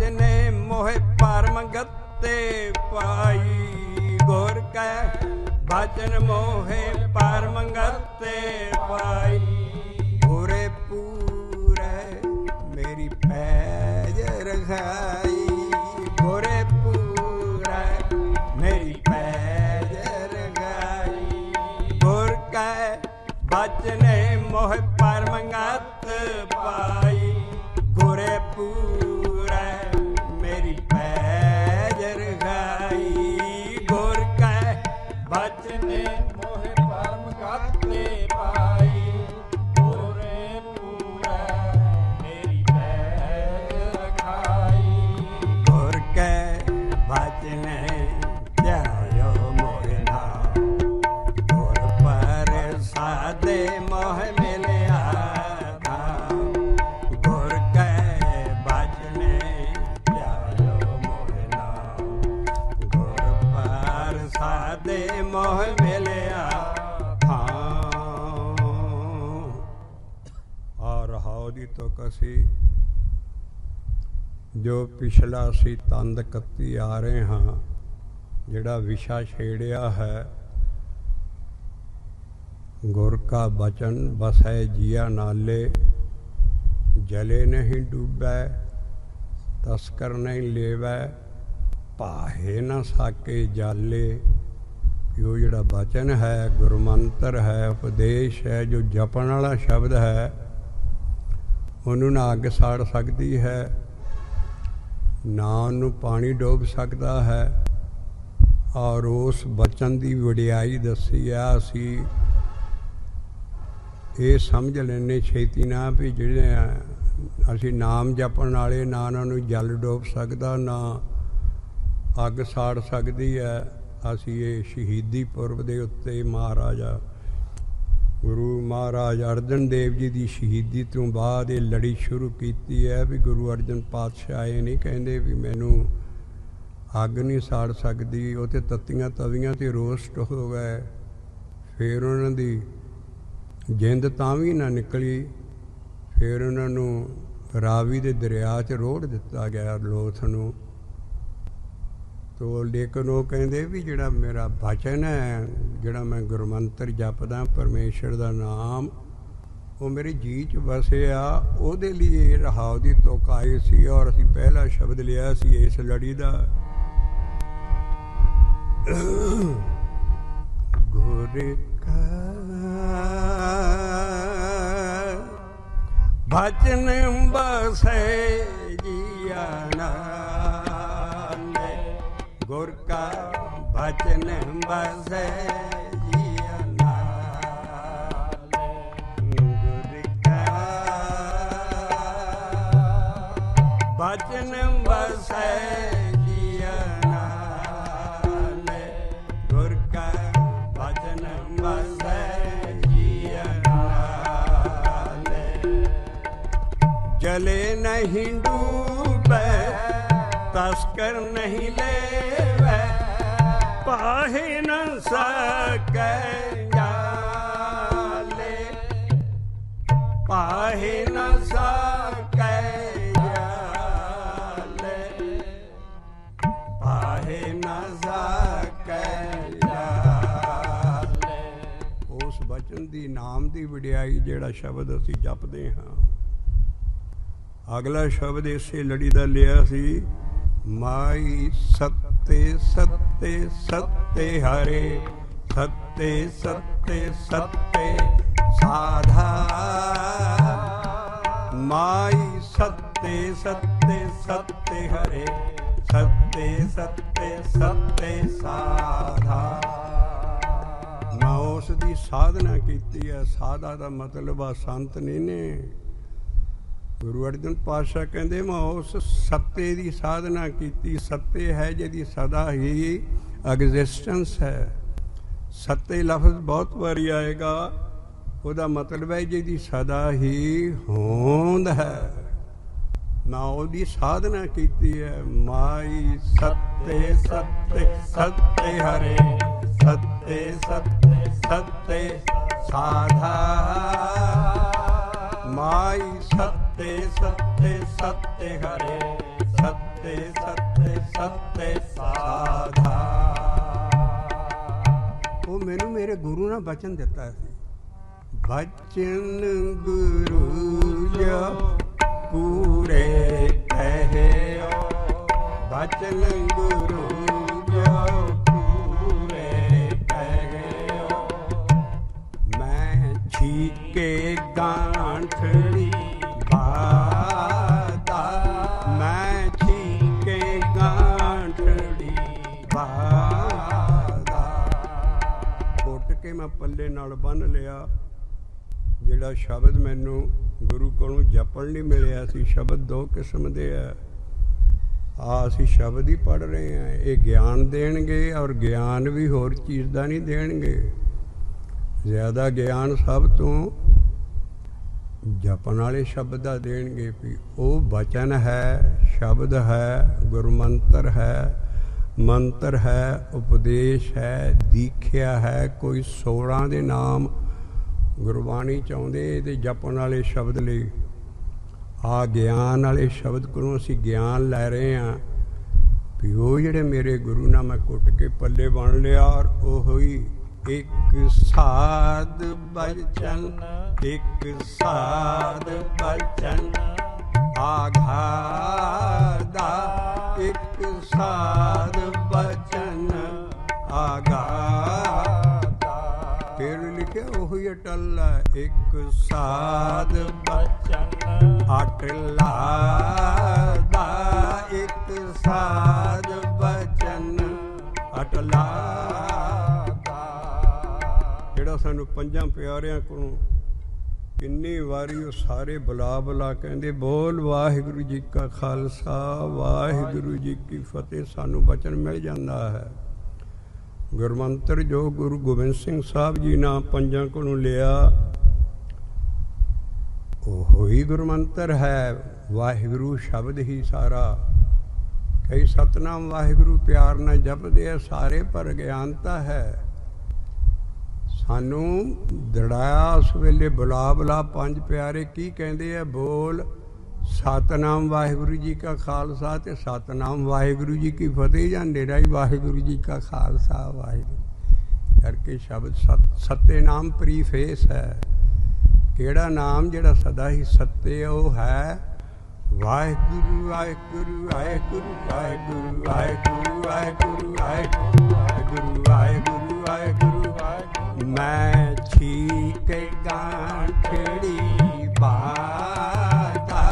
बचने मोहे परम गते पाई। गुर कै बचन मोहे परम गते पाई। पूरे पूरे मेरी पैज रखाई। पूरे पूरे मेरी पैज रखाई। गुर कै बचने मोह परम गत पाई। गुरे पूरे मेरी पैज रखाई। गुर कै बचने मोह परम गत पाई। गुरे पूरे मेरी पैज रखाई। गुर कै बचने ध्यायो मोहे नाम। गुर पर सादे मोह मिलिया धाम। गुर कै बचने ध्यायो मोहे नाम। गुर पर सादे मोह मिलिया धाम। और रहाओ दी तो कसी जो पिछला असी तंद कत्ती आ रहे हाँ, जिहड़ा विशा छेड़िया है गुर का बचन बसै जिया नाले। जले नहीं डूबै तस्कर नहीं लेवै पाहे न साके जाले। यो जिहड़ा बचन है गुरमंत्र है उपदेश है जो जपण वाला शब्द है उन्होंने ना अग साड़ सकती है ना उन्होंने पानी डोब सकता है। और उस बचन की वडियाई दसी है। असी ये समझ लेने छेती ना भी जिहड़े असी नाम जपण वाले ना उन्होंने जल डोब सकता ना अग साड़ सकती है। असी ये शहीदी पुरब के उत्ते महाराजा गुरु महाराज अर्जन देव जी की शहीदी तो बाद ये लड़ी शुरू की है भी गुरु अर्जन पातशाह ये नहीं कहते भी मैनू अग नहीं साड़ सकती। वो तो तत्तियां तवियां ते रोस्ट हो गए। फिर उन्होंने जिंद तां भी ना निकली। फिर उन्होंने रावी के दरिया च रोड़ दिता गया लोथ नूं। तो लेकिन वो कहते भी जिहड़ा मेरा बचन है जिहड़ा मैं गुरमंत्र जपदा परमेश्वर का नाम वो मेरे जी च वसिया। उहदे लिए रहाओ दी तुक आई सी और असीं पहला शब्द लिया सी इस लड़ी का। गुर का बचन बसे जिया नाले। गुर का बचन बसे जिया नाले। गुर का बचन बसे जिया नाले। गुर का बचन बसे जिया नाले। जले नहीं डूबे तस्कर नहीं लेवै पाहे न सकै जाले। पाहे न सकै जाले। पाहे न सकै जाले। उस बचन दी नाम दी वडियाई जिहड़ा शब्द असीं जपदे हां। अगला शब्द इसे लड़ी का लिया सी माई सत्ते सत्ते सत्ते हरे। सत्ते सत्ते सत्ते साधा। माई सत्ते सत्ते सत्ते हरे। सत्ते सत्ते सत्ते साधा। मैं उसकी साधना की है। साधा का मतलब आ संत नहीं ने। गुरु अर्जन पातशाह कहते मैं उस सत्ते की साधना की। सत्ते है जिहदी सदा ही एग्जिस्टेंस है। सत्ते लफ्ज़ बहुत बारी आएगा। ਉਹਦਾ मतलब है जिहदी सदा ही होंद है। मैं ਉਹਦੀ साधना की है। माई सत्ते सत्ते सत्ते हरे। सत्ते सत्ते सत्ते साधा। माई सत्ते सत्ते सत्ते हरे। सत्ते सत्य सत्य सत्य साधा। वो मैनू मेरे गुरु ने बचन दिता सी, बचन गुरु जो पूरे कहे, बचन गुरु जो पूरे कहे। मैं छीके गांठड़ी बादा, मैं छीके गांठड़ी बादा। घुट के मैं पल्ले नाल बन लिया। ਜਿਹੜਾ ਸ਼ਬਦ ਮੈਨੂੰ ਗੁਰੂ ਕੋਲੋਂ ਜਪਣ ਲਈ ਮਿਲਿਆ ਸੀ, ਸ਼ਬਦ ਦੋ ਕਿਸਮ ਦੇ ਆ। ਅਸੀਂ ਸ਼ਬਦ ਹੀ ਪੜ੍ਹ ਰਹੇ ਹਾਂ, ਇਹ ਗਿਆਨ ਦੇਣਗੇ ਔਰ ਗਿਆਨ ਵੀ ਹੋਰ ਚੀਜ਼ ਦਾ ਨਹੀਂ ਦੇਣਗੇ। ਜ਼ਿਆਦਾ ਗਿਆਨ ਸਭ ਤੋਂ ਜਪਣ ਵਾਲੇ ਸ਼ਬਦ ਦਾ ਦੇਣਗੇ। ਵੀ ਉਹ ਬਚਨ ਹੈ, ਸ਼ਬਦ ਹੈ, ਗੁਰਮੰਤਰ ਹੈ, ਮੰਤਰ ਹੈ, ਉਪਦੇਸ਼ ਹੈ, ਦੀਖਿਆ ਹੈ। ਕੋਈ 16 ਦੇ ਨਾਮ ਗੁਰਬਾਣੀ ਚਾਹੁੰਦੇ ਤੇ ਜਪਣ ਵਾਲੇ ਸ਼ਬਦ ਲਈ। ਆ ਗਿਆਨ ਵਾਲੇ ਸ਼ਬਦ ਕੋਲੋਂ ਅਸੀਂ ਗਿਆਨ ਲੈ ਰਹੇ ਹਾਂ। ਵੀ ਉਹ ਜਿਹੜੇ ਮੇਰੇ ਗੁਰੂ ਨਾਲ ਮੈਂ ਕੁੱਟ ਕੇ ਪੱਲੇ ਬਣ ਲਿਆ। ਔਰ ਉਹ ਹੀ ਇੱਕ ਸਾਧ ਬਚਨ, ਇੱਕ ਸਾਧ ਬਚਨ ਆਘਾਦਾ, ਇੱਕ ਸਾਧ ਬਚਨ ਆਘਾਦਾ। ਫਿਰ ਲਿਖਿਆ ਉਹੀ ਅਟਲ ਹੈ, ਇੱਕ ਸਾਧ ਬਚਨ ਅਟਲਾ ਦਾ, ਇੱਕ ਸਾਧ ਬਚਨ ਅਟਲਾ ਦਾ। ਜਿਹੜਾ ਸਾਨੂੰ ਪੰਜਾਂ ਪਿਆਰਿਆਂ ਕੋਲੋਂ ਕਿੰਨੀ ਵਾਰੀ ਉਹ ਸਾਰੇ ਬੁਲਾ ਬੁਲਾ ਕਹਿੰਦੇ, ਬੋਲ ਵਾਹਿਗੁਰੂ ਜੀ ਕਾ ਖਾਲਸਾ ਵਾਹਿਗੁਰੂ ਜੀ ਕੀ ਫਤਿਹ। ਸਾਨੂੰ ਬਚਨ ਮਿਲ ਜਾਂਦਾ ਹੈ। ਗੁਰਮੰਤਰ ਜੋ ਗੁਰੂ ਗੋਬਿੰਦ ਸਿੰਘ ਸਾਹਿਬ ਜੀ ਨੇ ਪੰਜਾਂ ਕੋਲੋਂ ਲਿਆ, ਉਹ ਹੀ ਗੁਰਮੰਤਰ ਹੈ। ਵਾਹਿਗੁਰੂ ਸ਼ਬਦ ਹੀ ਸਾਰਾ। ਕਈ ਸਤਨਾਮ ਵਾਹਿਗੁਰੂ ਪਿਆਰ ਨਾਲ ਜਪਦੇ ਆ ਸਾਰੇ, ਪਰ ਗਿਆਨਤਾ ਹੈ। ਸਾਨੂੰ ਦੜਾਇਆ ਉਸ ਵੇਲੇ ਬੁਲਾ ਬੁਲਾ ਪੰਜ ਪਿਆਰੇ ਕੀ ਕਹਿੰਦੇ ਆ, ਬੋਲ ਸਤਨਾਮ ਵਾਹਿਗੁਰੂ ਜੀ ਕਾ ਖਾਲਸਾ ਤੇ ਸਤਨਾਮ ਵਾਹਿਗੁਰੂ ਜੀ ਕੀ ਫਤਿਹ, ਜਾਂ ਨਿਰਾ ਹੀ ਵਾਹਿਗੁਰੂ ਜੀ ਕਾ ਖਾਲਸਾ ਵਾਹਿਗੁਰੂ ਕਰਕੇ ਸ਼ਬਦ ਸੱਤੇ ਨਾਮ ਪ੍ਰੀਫੇਸ ਹੈ। ਕਿਹੜਾ ਨਾਮ ਜਿਹੜਾ ਸਦਾ ਹੀ ਸੱਤੇ, ਉਹ ਹੈ ਵਾਹਿਗੁਰੂ ਵਾਹਿਗੁਰੂ ਵਾਹਿਗੁਰੂ ਵਾਹਿਗੁਰੂ ਵਾਹਿਗੁਰੂ ਵਾਹਿਗੁਰੂ ਵਾਹਿਗੁਰੂ ਵਾਹਿਗੁਰੂ ਵਾਹਿਗੁਰੂ। ਮੈਂ ਛੀਕ ਗਾਂਠੜੀ ਬਾਦਾ,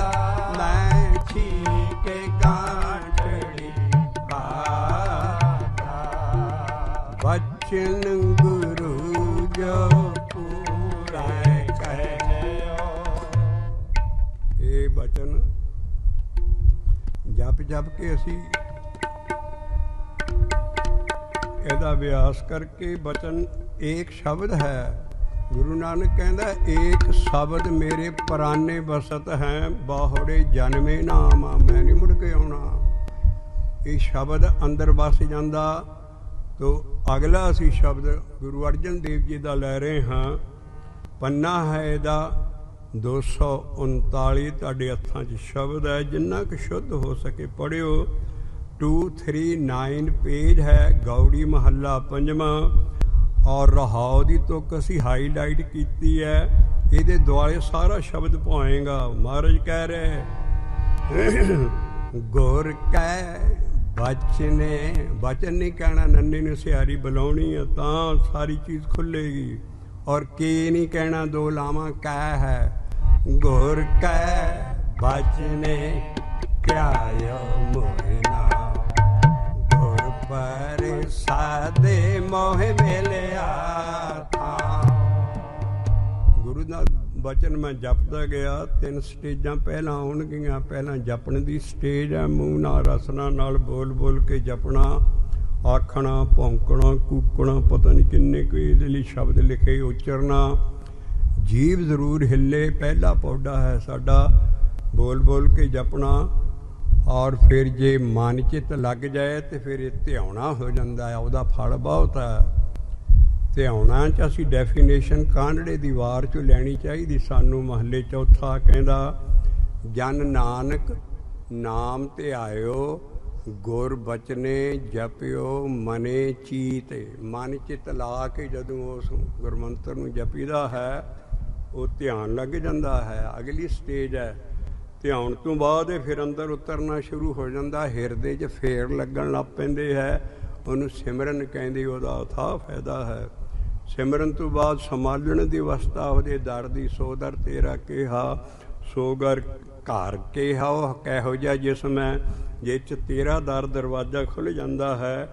ਮੈਂ ਛੀਕ ਗਾਂਠੜੀ ਬਾਦਾ। ਬਚਨ ਗੁਰੂ ਜੋ ਪੂਰਾ ਕਹਿਓ। ਇਹ ਬਚਨ ਜਪ ਜਪ ਕੇ ਅਸੀਂ ਇਹਦਾ ਅਭਿਆਸ ਕਰਕੇ ਬਚਨ ਏਕ ਸ਼ਬਦ ਹੈ। ਗੁਰੂ ਨਾਨਕ ਕਹਿੰਦਾ, ਏਕ ਸ਼ਬਦ ਮੇਰੇ ਪ੍ਰਾਨੇ ਬਸਤ ਹੈ, ਬਾਹੜੇ ਜਨਮੇ ਨਾਮ। ਮੈਂ ਨਹੀਂ ਮੁੜ ਕੇ ਆਉਣਾ। ਇਹ ਸ਼ਬਦ ਅੰਦਰ ਵਸ ਜਾਂਦਾ। ਤੋ ਅਗਲਾ ਅਸੀਂ ਸ਼ਬਦ ਗੁਰੂ ਅਰਜਨ ਦੇਵ ਜੀ ਦਾ ਲੈ ਰਹੇ ਹਾਂ। ਪੰਨਾ ਹੈ ਇਹਦਾ 239 ਤੁਹਾਡੇ ਹੱਥਾਂ 'ਚ ਸ਼ਬਦ ਹੈ। ਜਿੰਨਾ ਕੁ ਸ਼ੁੱਧ ਹੋ ਸਕੇ ਪੜ੍ਹਿਓ। 239 ਪੇਜ ਹੈ। ਗੌੜੀ ਮਹੱਲਾ ਪੰਜਵਾਂ ਔਰ ਰਹਾਉ ਦੀ ਤੁਕ ਅਸੀਂ ਹਾਈਲਾਈਟ ਕੀਤੀ ਹੈ। ਇਹਦੇ ਦੁਆਲੇ ਸਾਰਾ ਸ਼ਬਦ ਪਾਏਗਾ। ਮਹਾਰਾਜ ਕਹਿ ਰਹੇ, ਗੁਰ ਕੈ ਬਚਨੇ, ਬਚਨ ਨਹੀਂ ਕਹਿਣਾ, ਨੰਨੇ ਨੂੰ ਸਿਹਾਰੀ ਬੁਲਾਉਣੀ ਹੈ ਤਾਂ ਸਾਰੀ ਚੀਜ਼ ਖੁੱਲੇਗੀ। ਔਰ ਕੀ ਨਹੀਂ ਕਹਿਣਾ, ਦੋ ਲਾਵਾਂ ਕੈ ਹੈ। ਗੁਰ ਕੈ ਬਚਨੇ ਧਿਆਇਓ ਮੋਹਿਨਾ, ਗੁਰ ਪਰ ਸਾਦੇ ਮੋਹ ਮਿਲਿਆ ਥਾਂ। ਗੁਰੂ ਦਾ ਬਚਨ ਮੈਂ ਜਪਦਾ ਗਿਆ। 3 ਸਟੇਜਾਂ ਪਹਿਲਾਂ ਆਉਣਗੀਆਂ। ਪਹਿਲਾਂ ਜਪਣ ਦੀ ਸਟੇਜ ਹੈ, ਮੂੰਹ ਨਾਲ ਰਸਨਾ ਨਾਲ ਬੋਲ ਬੋਲ ਕੇ ਜਪਣਾ, ਆਖਣਾ, ਭੌਂਕਣਾ, ਕੂਕਣਾ, ਪਤਾ ਨਹੀਂ ਕਿੰਨੇ ਕੁ ਇਹਦੇ ਲਈ ਸ਼ਬਦ ਲਿਖੇ, ਉਚਰਨਾ। ਜੀਭ ਜ਼ਰੂਰ ਹਿੱਲੇ, ਪਹਿਲਾ ਪੌੜਾ ਹੈ ਸਾਡਾ। ਬੋਲ ਬੋਲ ਕੇ ਜਪਣਾ। ਔਰ ਫਿਰ ਜੇ ਮਨ ਚਿੱਤ ਲੱਗ ਜਾਏ ਤੇ ਫਿਰ ਇਹ ਧਿਆਉਣਾ ਹੋ ਜਾਂਦਾ ਹੈ। ਉਹਦਾ ਫਲ ਬਹੁਤ ਹੈ। ਧਿਆਉਣਾ 'ਚ ਅਸੀਂ ਡੈਫੀਨੇਸ਼ਨ ਕਾਂਢੜੇ ਦੀ ਵਾਰ 'ਚੋਂ ਲੈਣੀ ਚਾਹੀਦੀ ਸਾਨੂੰ। ਮਹੱਲੇ ਚੌਥਾ ਕਹਿੰਦਾ, ਜਨ ਨਾਨਕ ਨਾਮ ਧਿਆਇਓ ਗੁਰ ਬਚਨੇ ਜਪਿਓ ਮਨੇ ਚੀਤੇ। ਮਨ ਚਿੱਤ ਲਾ ਕੇ ਜਦੋਂ ਉਸ ਗੁਰਮੰਤਰ ਨੂੰ ਜਪੀਦਾ ਹੈ ਉਹ ਧਿਆਨ ਲੱਗ ਜਾਂਦਾ ਹੈ। ਅਗਲੀ ਸਟੇਜ ਹੈ ਧਿਆਨ ਤੋਂ ਬਾਅਦ ਇਹ ਫਿਰ ਅੰਦਰ ਉਤਰਨਾ ਸ਼ੁਰੂ ਹੋ ਜਾਂਦਾ, ਹਿਰਦੇ 'ਚ ਫੇਰ ਲੱਗਣ ਲੱਗ ਪੈਂਦੇ ਹੈ। ਉਹਨੂੰ ਸਿਮਰਨ ਕਹਿੰਦੇ, ਉਹਦਾ ਅਥਾਹ ਫਾਇਦਾ ਹੈ। ਸਿਮਰਨ ਤੋਂ ਬਾਅਦ ਸੰਭਾਲਣ ਦੀ ਅਵਸਥਾ, ਉਹਦੇ ਦਰ ਦੀ ਸੋ ਦਰ ਤੇਰਾ ਕਿਹਾ ਸੋ ਘਰ ਕਿਹਾ। ਉਹ ਕਿਹੋ ਜਿਹਾ ਜਿਸਮ ਹੈ ਜਿਸ 'ਚ ਤੇਰਾ ਦਰ ਦਰਵਾਜ਼ਾ ਖੁੱਲ੍ਹ ਜਾਂਦਾ ਹੈ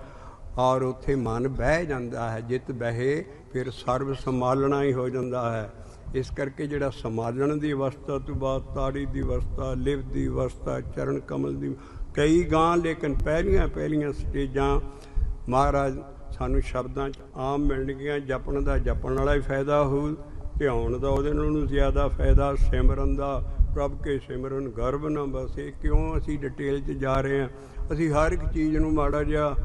ਔਰ ਉੱਥੇ ਮਨ ਬਹਿ ਜਾਂਦਾ ਹੈ। ਜਿੱਤ ਬਹਿ ਫਿਰ ਸਰਬ ਸੰਭਾਲਣਾ ਹੀ ਹੋ ਜਾਂਦਾ ਹੈ। ਇਸ ਕਰਕੇ ਜਿਹੜਾ ਸੰਭਾਲਣ ਦੀ ਅਵਸਥਾ ਤੋਂ ਬਾਅਦ ਤਾੜੀ ਦੀ ਅਵਸਥਾ, ਲਿਵ ਦੀ ਅਵਸਥਾ, ਚਰਨ ਕਮਲ ਦੀ ਕਈ ਗਾਂ, ਲੇਕਿਨ ਪਹਿਲੀਆਂ ਸਟੇਜਾਂ ਮਹਾਰਾਜ ਸਾਨੂੰ ਸ਼ਬਦਾਂ 'ਚ ਆਮ ਮਿਲਣਗੀਆਂ। ਜਪਣ ਦਾ ਜਪਣ ਵਾਲਾ ਹੀ ਫਾਇਦਾ ਹੋਊ, ਧਿਆਉਣ ਦਾ ਉਹਦੇ ਨਾਲੋਂ ਜ਼ਿਆਦਾ ਫਾਇਦਾ, ਸਿਮਰਨ ਦਾ ਪ੍ਰਭ ਕੇ ਸਿਮਰਨ ਗਰਭ ਨਾ ਬਸੇ। ਕਿਉਂ ਅਸੀਂ ਡਿਟੇਲ 'ਚ ਜਾ ਰਹੇ ਹਾਂ? ਅਸੀਂ ਹਰ ਇੱਕ ਚੀਜ਼ ਨੂੰ ਮਾੜਾ ਜਿਹਾ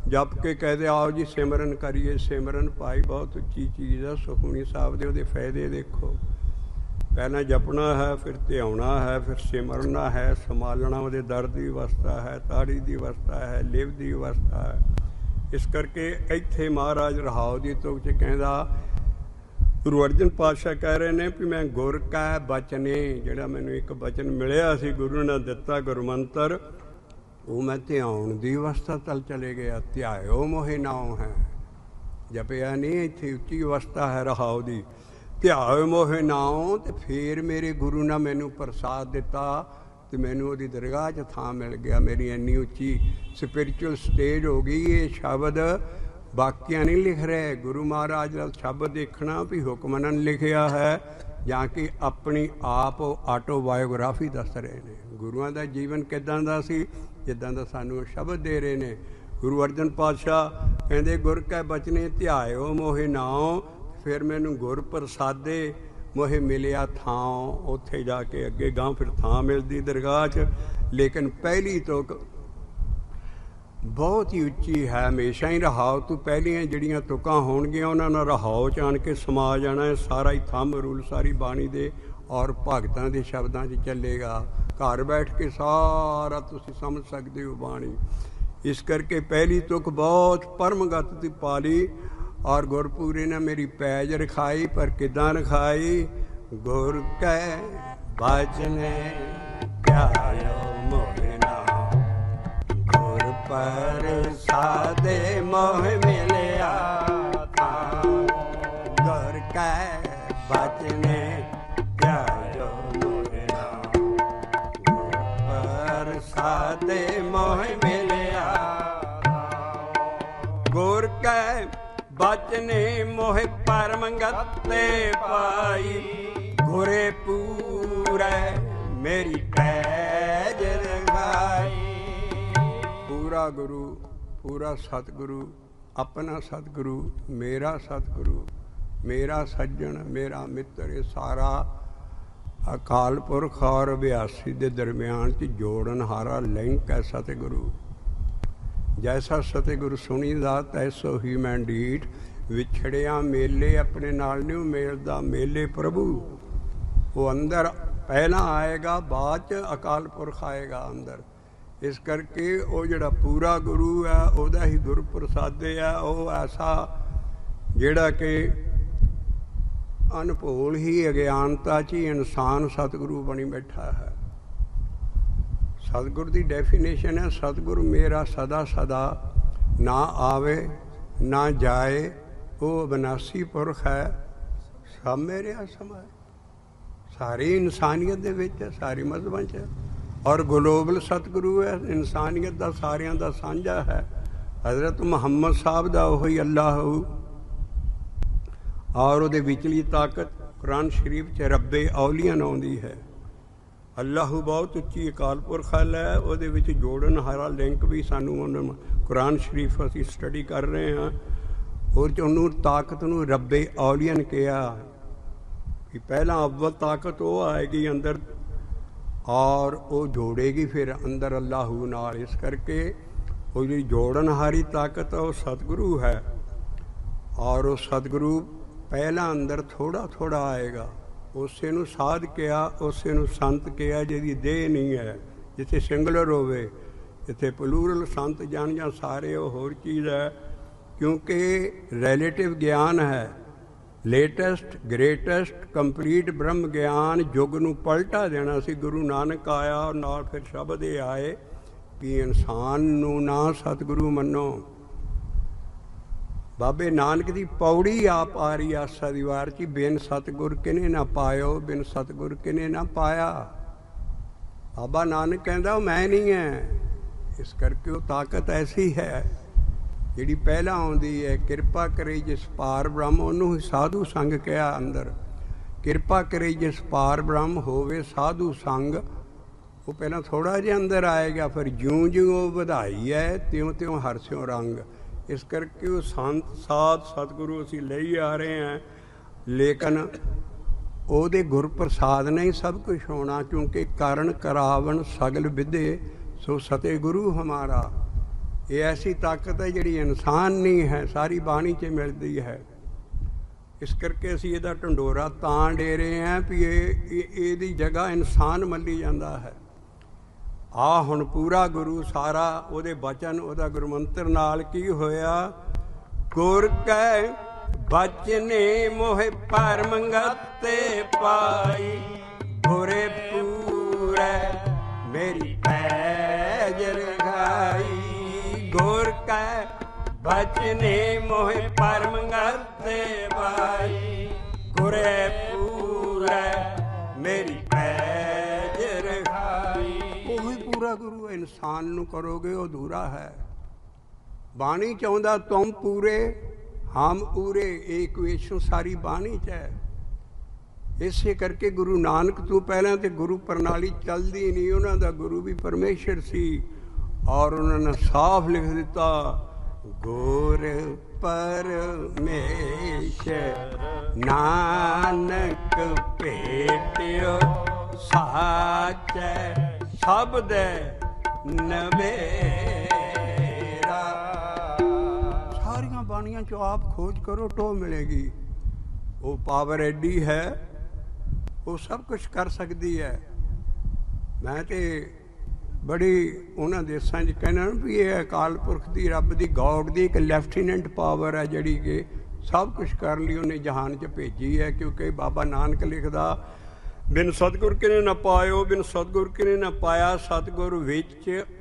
ਜਪ ਕੇ ਕਹਦੇ ਆਓ ਜੀ ਸਿਮਰਨ ਕਰੀਏ। ਸਿਮਰਨ ਭਾਈ ਬਹੁਤ ਉੱਚੀ ਚੀਜ਼ ਹੈ। ਸੁਖਮਨੀ ਸਾਹਿਬ ਦੇ ਉਹਦੇ ਫਾਇਦੇ ਦੇਖੋ। ਪਹਿਲਾਂ ਜਪਣਾ ਹੈ, ਫਿਰ ਧਿਆਉਣਾ ਹੈ, ਫਿਰ ਸਿਮਰਨਾ ਹੈ, ਸੰਭਾਲਣਾ, ਉਹਦੇ ਦਰ ਦੀ ਅਵਸਥਾ ਹੈ, ਤਾੜੀ ਦੀ ਅਵਸਥਾ ਹੈ, ਲਿਵ ਦੀ ਅਵਸਥਾ ਹੈ। ਇਸ ਕਰਕੇ ਇੱਥੇ ਮਹਾਰਾਜ ਰਹਾਉ ਦੀ ਤੁਕ 'ਚ ਕਹਿੰਦਾ, ਗੁਰੂ ਅਰਜਨ ਪਾਤਸ਼ਾਹ ਕਹਿ ਰਹੇ ਨੇ ਵੀ ਮੈਂ ਗੁਰ ਕੈ ਬਚਨੇ, ਜਿਹੜਾ ਮੈਨੂੰ ਇੱਕ ਬਚਨ ਮਿਲਿਆ ਸੀ ਗੁਰੂ ਨੇ ਦਿੱਤਾ ਗੁਰਮੰਤਰ, ਉਹ ਮੈਂ ਧਿਆਉਣ ਦੀ ਅਵਸਥਾ ਤਲ ਚਲੇ ਗਿਆ। ਧਿਆਇਓ ਮੋਹਿ ਨਾਉ ਹੈ, ਜਪਿਆ ਨਹੀਂ, ਇੱਥੇ ਉੱਚੀ ਅਵਸਥਾ ਹੈ ਰਹਾਉ ਦੀ। ਧਿਆਇਓ ਮੋਹਿ ਨਾਉ, ਅਤੇ ਫਿਰ ਮੇਰੇ ਗੁਰੂ ਨੇ ਮੈਨੂੰ ਪ੍ਰਸਾਦ ਦਿੱਤਾ ਅਤੇ ਮੈਨੂੰ ਉਹਦੀ ਦਰਗਾਹ 'ਚ ਥਾਂ ਮਿਲ ਗਿਆ। ਮੇਰੀ ਇੰਨੀ ਉੱਚੀ ਸਪਿਰਿਚੁਅਲ ਸਟੇਜ ਹੋ ਗਈ। ਇਹ ਸ਼ਬਦ ਬਾਕੀਆਂ ਨਹੀਂ ਲਿਖ ਰਹੇ, ਗੁਰੂ ਮਹਾਰਾਜ ਦਾ ਸ਼ਬਦ ਦੇਖਣਾ ਵੀ ਹੁਕਮਨਨ ਲਿਖਿਆ ਹੈ ਜਾਂ ਕਿ ਆਪਣੀ ਆਪ ਆਟੋਬਾਇਓਗ੍ਰਾਫੀ ਦੱਸ ਰਹੇ ਨੇ। ਗੁਰੂਆਂ ਦਾ ਜੀਵਨ ਕਿੱਦਾਂ ਦਾ ਸੀ, ਜਿੱਦਾਂ ਦਾ ਸਾਨੂੰ ਸ਼ਬਦ ਦੇ ਰਹੇ ਨੇ। ਗੁਰੂ ਅਰਜਨ ਪਾਤਸ਼ਾਹ ਕਹਿੰਦੇ ਗੁਰ ਕੈ ਬਚਨੇ ਧਿਆਇਓ ਮੋਹਿ ਨਾਉ, ਫਿਰ ਮੈਨੂੰ ਗੁਰ ਪ੍ਰਸਾਦੇ ਮੋਹਿ ਮਿਲਿਆ ਥਾਂ। ਉੱਥੇ ਜਾ ਕੇ ਅੱਗੇ ਗਾਂ ਫਿਰ ਥਾਂ ਮਿਲਦੀ ਦਰਗਾਹ 'ਚ। ਲੇਕਿਨ ਪਹਿਲੀ ਤੁਕ ਬਹੁਤ ਹੀ ਉੱਚੀ ਹੈ। ਹਮੇਸ਼ਾ ਹੀ ਰਹਾਉ ਤੋਂ ਪਹਿਲੀਆਂ ਜਿਹੜੀਆਂ ਤੁਕਾਂ ਹੋਣਗੀਆਂ ਉਹਨਾਂ ਨਾਲ ਰਹਾਉ 'ਚ ਆਣ ਕੇ ਸਮਾ ਜਾਣਾ ਹੈ। ਸਾਰਾ ਹੀ ਥੰਮ ਰੂਲ ਸਾਰੀ ਬਾਣੀ ਦੇ ਔਰ ਭਗਤਾਂ ਦੇ ਸ਼ਬਦਾਂ 'ਚ ਚੱਲੇਗਾ। ਘਰ ਬੈਠ ਕੇ ਸਾਰਾ ਤੁਸੀਂ ਸਮਝ ਸਕਦੇ ਹੋ ਬਾਣੀ। ਇਸ ਕਰਕੇ ਪਹਿਲੀ ਤੁਕ ਬਹੁਤ ਪਰਮਗਤ ਦੀ ਪਾਲੀ ਔਰ ਗੁਰਪੂਰੇ ਨੇ ਮੇਰੀ ਪੈਜ ਰਖਾਈ। ਪਰ ਕਿੱਦਾਂ ਰਖਾਈ? ਗੁਰ ਕੈ ਬਚਨੇ ਧਿਆਇਓ ਮੋਹਿ ਨਾਉ, ਗੁਰ ਪ੍ਰਸਾਦੇ ਮੋਹਿ ਮਿਲਿਆ ਥਾਂ। ਗੁਰ ਕੈ ਬਚਨੇ ਧਿਆਇਓ ਮੋਹਿ ਨਾਉ, ਗੁਰ ਪ੍ਰਸਾਦੇ ਮੋਹਿ ਮਿਲਿਆ ਥਾਂ। ਗੁਰ ਕੈ ਬਚਨੇ ਮੋਹਿ ਪਰਮਗਤੇ ਪਾਈ, ਗੁਰੇ ਪੂਰੇ ਮੇਰੀ ਪੈਜ ਰਖਾਈ। ਪੂਰਾ ਗੁਰੂ, ਪੂਰਾ ਸਤਿਗੁਰੂ, ਆਪਣਾ ਸਤਿਗੁਰੂ, ਮੇਰਾ ਸਤਿਗੁਰੂ, ਮੇਰਾ ਸੱਜਣ, ਮੇਰਾ ਮਿੱਤਰ, ਇਹ ਸਾਰਾ ਅਕਾਲ ਪੁਰਖ ਔਰ ਅਭਿਆਸੀ ਦੇ ਦਰਮਿਆਨ 'ਚ ਜੋੜਨ ਹਾਰਾ ਲਿੰਕ ਹੈ ਸਤਿਗੁਰੂ। ਜੈਸਾ ਸਤਿਗੁਰੂ ਸੁਣੀਦਾ ਤੈਸੋ ਹੀ ਮੈਂ ਡੀਠ, ਵਿਛੜਿਆ ਮੇਲੇ ਆਪਣੇ ਨਾਲ ਨਹੀਂ ਮੇਲਦਾ, ਮੇਲੇ ਪ੍ਰਭੂ। ਉਹ ਅੰਦਰ ਪਹਿਲਾਂ ਆਏਗਾ, ਬਾਅਦ 'ਚ ਅਕਾਲ ਪੁਰਖ ਆਏਗਾ ਅੰਦਰ। ਇਸ ਕਰਕੇ ਉਹ ਜਿਹੜਾ ਪੂਰਾ ਗੁਰੂ ਹੈ ਉਹਦਾ ਹੀ ਗੁਰ ਪ੍ਰਸਾਦੇ ਹੈ। ਉਹ ਐਸਾ ਜਿਹੜਾ ਕਿ ਅਨਭੋਲ ਹੀ ਅਗਿਆਨਤਾ 'ਚ ਹੀ ਇਨਸਾਨ ਸਤਿਗੁਰੂ ਬਣੀ ਬੈਠਾ ਹੈ। ਸਤਿਗੁਰ ਦੀ ਡੈਫੀਨੇਸ਼ਨ ਹੈ, ਸਤਿਗੁਰੂ ਮੇਰਾ ਸਦਾ ਸਦਾ ਨਾ ਆਵੇ ਨਾ ਜਾਏ, ਉਹ ਅਬਿਨਾਸੀ ਪੁਰਖ ਹੈ, ਸਭ ਮੇਰੇ ਸਮਾਏ। ਸਾਰੀ ਇਨਸਾਨੀਅਤ ਦੇ ਵਿੱਚ, ਸਾਰੀ ਮਜ਼ਹਬਾਂ 'ਚ, ਔਰ ਗਲੋਬਲ ਸਤਿਗੁਰੂ ਹੈ, ਇਨਸਾਨੀਅਤ ਦਾ ਸਾਰਿਆਂ ਦਾ ਸਾਂਝਾ ਹੈ। ਹਜ਼ਰਤ ਮੁਹੰਮਦ ਸਾਹਿਬ ਦਾ ਉਹੀ ਅੱਲਾਹ ਔਰ ਉਹਦੇ ਵਿਚਲੀ ਤਾਕਤ ਕੁਰਾਨ ਸ਼ਰੀਫ 'ਚ ਰੱਬੇ ਔਲੀਅਨ ਆਉਂਦੀ ਹੈ। ਅੱਲਾਹੂ ਬਹੁਤ ਉੱਚੀ ਅਕਾਲ ਪੁਰਖ ਹੈ। ਉਹਦੇ ਵਿੱਚ ਜੋੜਨ ਹਾਰਾ ਲਿੰਕ ਵੀ ਸਾਨੂੰ ਉਹਨੂੰ ਕੁਰਾਨ ਸ਼ਰੀਫ ਅਸੀਂ ਸਟੱਡੀ ਕਰ ਰਹੇ ਹਾਂ। ਉਹਦੇ 'ਚ ਉਹਨੂੰ ਤਾਕਤ ਨੂੰ ਰੱਬੇ ਔਲੀਅਨ ਕਿਹਾ ਕਿ ਪਹਿਲਾਂ ਅਵਲ ਤਾਕਤ ਉਹ ਆਏਗੀ ਅੰਦਰ ਔਰ ਉਹ ਜੋੜੇਗੀ ਫਿਰ ਅੰਦਰ ਅੱਲਾਹੂ ਨਾਲ। ਇਸ ਕਰਕੇ ਉਹ ਜਿਹੜੀ ਜੋੜਨ ਹਾਰੀ ਤਾਕਤ ਉਹ ਸਤਿਗੁਰੂ ਹੈ। ਔਰ ਉਹ ਸਤਿਗੁਰੂ ਪਹਿਲਾਂ ਅੰਦਰ ਥੋੜ੍ਹਾ ਥੋੜ੍ਹਾ ਆਏਗਾ। ਉਸੇ ਨੂੰ ਸਾਧ ਕਿਹਾ, ਉਸੇ ਨੂੰ ਸੰਤ ਕਿਹਾ ਜਿਹਦੀ ਦੇਹ ਨਹੀਂ ਹੈ, जिथे सिंगलर होवे, जिथे प्लूरल संत जन जां सारे, वो होर चीज़ है। क्योंकि रिलेटिव ज्ञान है। लेटेस्ट ग्रेटेस्ट कंप्लीट ब्रह्म ज्ञान युग नूं पलटा देना सी। गुरु नानक आया और नाल फिर शब्द ये आए कि इंसान नूं ना सतगुरु मनो। बाबे नानक दी पौड़ी आप आ रही आसा दी वार च, बिन सतगुर किने ना पायो, बिन सतगुर किने ना पाया। बाबा नानक कहंदा मैं नहीं है। इस करके वो ताकत ऐसी है जिहड़ी पहला आउंदी है। किरपा करे जिस पार ब्रह्म, उन्होंने साधु संग कहा अंदर। किरपा करे जिस पार ब्रह्म होवे साधु संग, वो पहला थोड़ा जिहा अंदर आएगा, फिर ज्यों ज्यों वो ਵਧਾਈ है त्यों त्यों हरस्यों रंग। इस करके वो संत साध सतगुरु असीं लई आ रहे हैं, लेकिन ਉਹਦੇ गुर प्रसाद ने ही सब कुछ होना। क्योंकि कारण करावन सगल विदे सो सते गुरु हमारा। ये ऐसी ताकत है जिहड़ी इंसान नहीं है, सारी बाणी च मिलती है। इस करके असीं इहदा ढंडोरा तां दे रहे हैं भी ਇਹਦੀ जगह इंसान मल्ली जाता है। आ हुण पूरा गुरु सारा ਉਹਦੇ बचन ਉਹਦਾ गुरमंत्र नाल की होया। गुर कै बचने मोहे परमंगते पाई, गुरे पूरे मेरी पैज रखाई। गुर कै बचने मोहे परमंगते पाई, गुरे पूरे मेरी पैज रखाई। ਉਹੀ पूरा गुरु इंसान नूं करोगे अधूरा है। बाणी चाहुंदा तुम पूरे हम पूरे, एक इक्वेशन सारी बाणी च है। इसे करके गुरु नानक तो पहले तो गुरु प्रणाली चलती नहीं। उन्होंने गुरु भी परमेश्वर सी और उन्होंने साफ लिख दिता, गुर परमेश्वर नानक भेटियो साच शब्द नवेरा। सारियां बाणियां चो आप खोज करो तो मिलेगी। वो पावर एडी है, वो सब कुछ कर सकती है। मैं तो बड़ी उन्होंने देशों कहना भी ये अकाल पुरख की रब की गॉड की एक लैफ्टिनेंट पावर है जिहड़ी कि सब कुछ कर ली उन्हें जहान च भेजी है। क्योंकि बाबा नानक लिखदा, बिन सतगुर किने ना पायो, बिन सतगुर किने ना पाया। सतगुर विच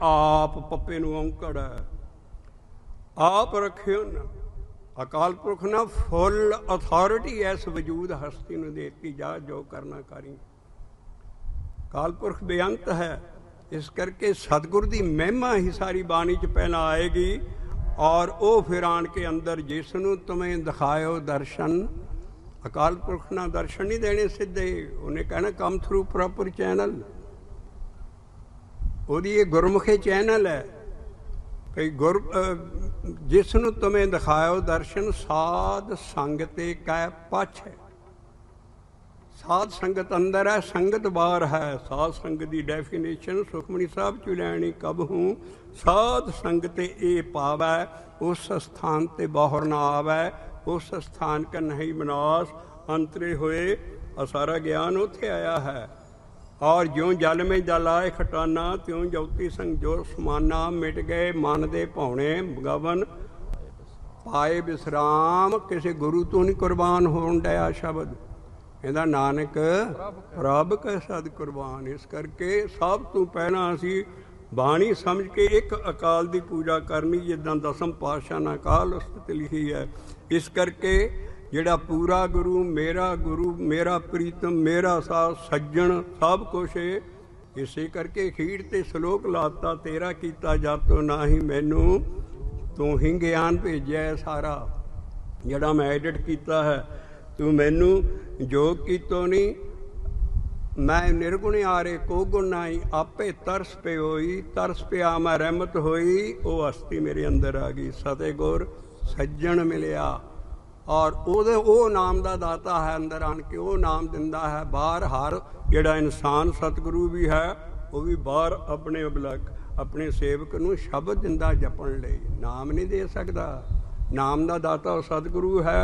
आप पप्पे नूं औंकड़ है, आप रखियो ना। अकाल पुरख ना फुल अथॉरिटी इस वजूद हस्ती नूं देती, जा जो करना करी। अकाल पुरख बेअंत है। इस करके सतगुर की महिमा ही सारी बाणी च पहला आएगी और वो फिर आन के अंदर जिसनों तुम्हें दिखायो दर्शन। अकाल पुरख ना दर्शन नहीं देने सीधे, उन्हें कहना कम थ्रू प्रॉपर चैनल। ਉਹਦੀ ये गुरमुखी चैनल है भई गुर जिसनों तुम्हें दिखायो दर्शन साध संगते कै पछ है। साध संगत अंदर है, संगत बाहर है। साध संगत की डेफिनेशन सुखमनी साहब चो लैनी, कब हूँ साध संगते ये पावै, उस स्थान ते बाहर ना आवै, उस स्थान का नहीं विनाश अंतरे होए। सारा ज्ञान उत्थे आया है। और ज्यों जल में जल आए खटाना, त्यों ज्योति संग जो समाना। मिट गए मन दे भौणे गवन, पाए विश्राम। किसी गुरु तो नहीं कुर्बान होण डया शब्द कहता नानक रब कै सद कुर्बान। इस करके सब तो पहला असी बाणी समझ के एक अकाल की पूजा करनी, जिदा दसम पातशाह ने अकाल उस्तत लिखी है। इस करके जिहड़ा पूरा गुरु मेरा प्रीतम मेरा साथ सज्जन सब कुछ इसे करके खीर ते श्लोक लाता, तेरा कीता जातो ना ही मैनू तू ही ज्ञान भेजिया सारा। जिहड़ा मैं एडिट किया है तू मैनू जोग कीतो नहीं, मैं निर्गुण आरे को गुण नाई। आपे तरस पे होई, तरस पे आ मैं रहमत होई, वो हस्ती मेरे अंदर आ गई। सतगुर सज्जन मिलिया और वो नाम का दाता है। अंदर आन के वो नाम दिंदा है। बाहर हर जिहड़ा इंसान सतगुरु भी है, वो भी बाहर अपने अबलक अपने सेवक नूं शब्द दिंदा जपण लई। नाम नहीं दे सकता। नाम का दाता सतगुरु है,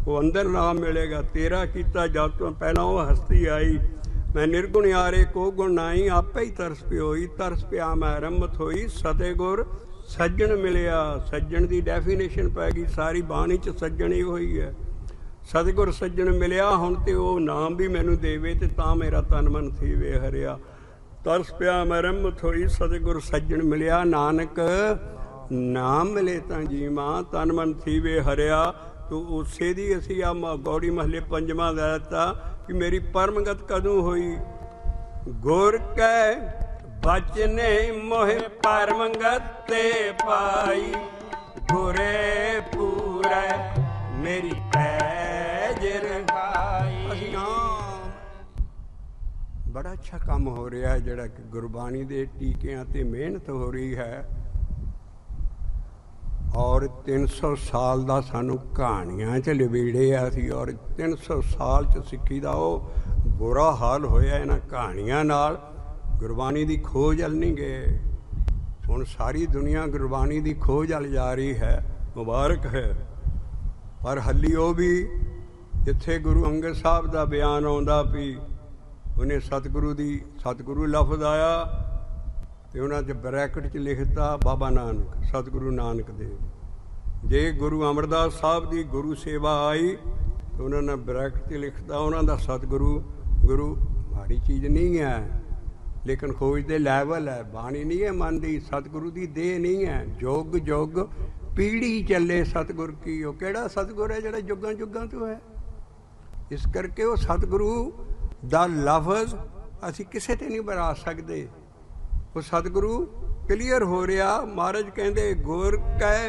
वो अंदर नाम मिलेगा। तेरा कीता जातों पहला वो हस्ती आई मैं निर्गुण यारे को गुण नाई, आपे ही तरस पियोई, तरस पिया मैं रमत होई, सते गुर सज्जन मिलिया। सज्जन की डेफिनेशन पै गई सारी बाणी च, सज्जन ही होई है। सतगुर सज्जन मिलिया, हुण ते वो नाम भी मैनू देवे ते तां मेरा तन मन थीवे हरिया। तरस पिया मैं रमत होई, सतगुर सज्जन मिलिया, नानक नाम मिले तां जीवां, तन मन थीवे हरिया। तो उसे दी असी आ गौड़ी महले पंजवां दा दिता कि मेरी परमगत कदों होई। गुर कै बचने मोह परमगत ते पाई, गुरे पूरे मेरी पैज रखाई। असी बड़ा अच्छा काम हो रहा है जिहड़ा कि गुरबाणी दे टीकियां ते मेहनत हो रही है। और 300 साल का सानू कहानियां च लबेड़िया सी, और 300 साल च सिक्खी का वो बुरा हाल होया इन्हां कहानियां नाल। गुरबाणी की खोज अल नहीं गए, हुण सारी दुनिया गुरबाणी की खोज अल जा रही है, मुबारक है। पर हली वो भी जिथे गुरु अंगद साहब का बयान आउंदा भी उन्हें सतगुरु लफ्ज़ आया तो उन्होंने ब्रैकेट च लिखता बाबा नानक, सतगुरु नानक देव। जे गुरु अमरदास साहब की गुरु सेवा आई तो उन्होंने ब्रैकेट च लिखता उन्होंने सतगुरु। गुरु माड़ी चीज़ नहीं है, लेकिन खोज दे लैवल है। बाणी नहीं है मानती, सतगुरु की देह नहीं है। जुग जुग पीढ़ी चले सतगुर की, वो केड़ा सतगुर है जिहड़ा जुगां जुगां तो है। इस करके वो सतगुरु दा लफ्ज़ असी किसे ते नहीं बना सकते। वो सतगुरु क्लीयर हो रहा। महाराज कहते गुर कै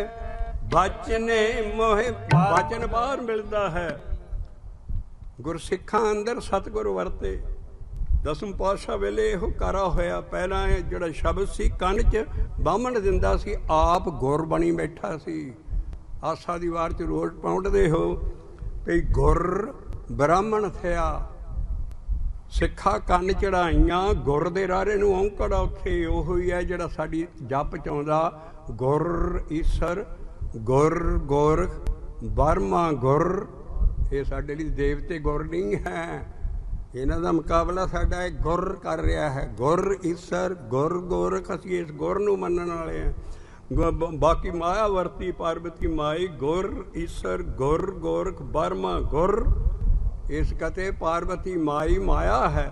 बचने मोहे, बचन बाहर मिलता है, गुरसिखा अंदर सतगुर वरते। दसम पातशाह वेले इहो कारा होया। पहला जिहड़ा शब्द सी कंन च बामण दिंदा सी, आप गुर बनी बैठा सी। आसा दी वार च रोज पौंडदे हो भई गुर ब्राह्मण थिया, सिखा कन्न चढ़ाइयां, गुर दे रारे नूं औंकड़ उत्थे ओहो ही है जिहड़ा साडी जप च आउंदा। गुर ईसर, गुर गोरख, बर्मा गुर, ये साडे लई देवते गुर नहीं है। इन्हां दा मुकाबला साडा गुर कर रहा है। गुर ईसर, गुर गोरख, असीं इस गुर नूं मनण वाले हैं। बाकी माया वरती पार्वती माई, गुर ईसर, गुर गोरख, बर्मा गुर। इस कते पार्वती माई माया है,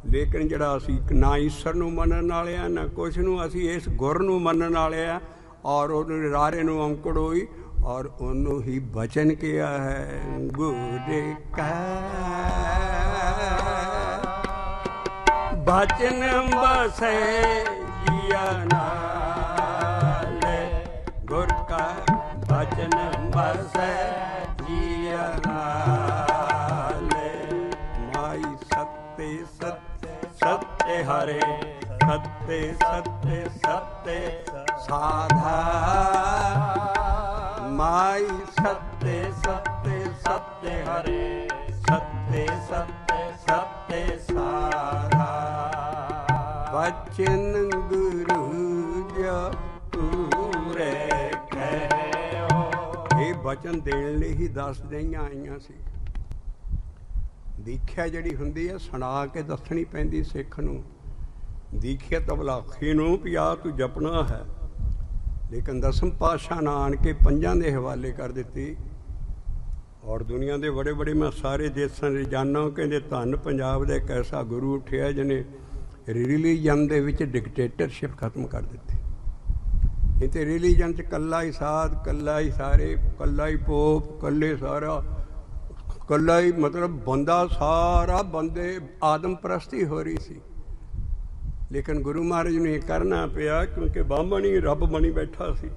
लेकिन जिहड़ा असी ना ईश्वर नूं मनण वाले आ ना कुछ नूं, असी इस गुर नूं मनण वाले आ। और उन्होंने रारे नूं औंकड़ होई और उन्होंने ही बचन किया है। गुर का बचन बसे जिया नाल, गुर का बचन बसे जिया नाल। सत्य हरे सत्य सत्य सत्य साधा, माई सत्य सत्य सत्य हरे सत्य सत्य सत्य साधा। बचन गुरु जो पूरे कहो, ये बचन देने लिए ही 10 दिहां आईयां सी। दीख्या जिहड़ी हुंदी है सुना के दसनी पैंदी सिख नूं। दीख्या तबलाखी नूं भी आ तू जपना है, लेकिन दसम पातशाह ने आण के 5 दे हवाले कर दिती। और दुनिया के बड़े बड़े मैं सारे देशों से जाना, कहते धन पंजाब का एक ऐसा गुरु उठिया जिन्हें रिलीजन दे विच डिकटेटरशिप खत्म कर दी। नहीं तो रिलीजन च कल्ला ही साध, कल्ला ही सारे, कल्ला ही पोप, कल्ले सारा, कल्ला ही मतलब बंदा सारा बंदे आदम परस्ती हो रही सी। लेकिन गुरु महाराज ने यह करना पिया क्योंकि बामण ही रब बनी बैठा सी।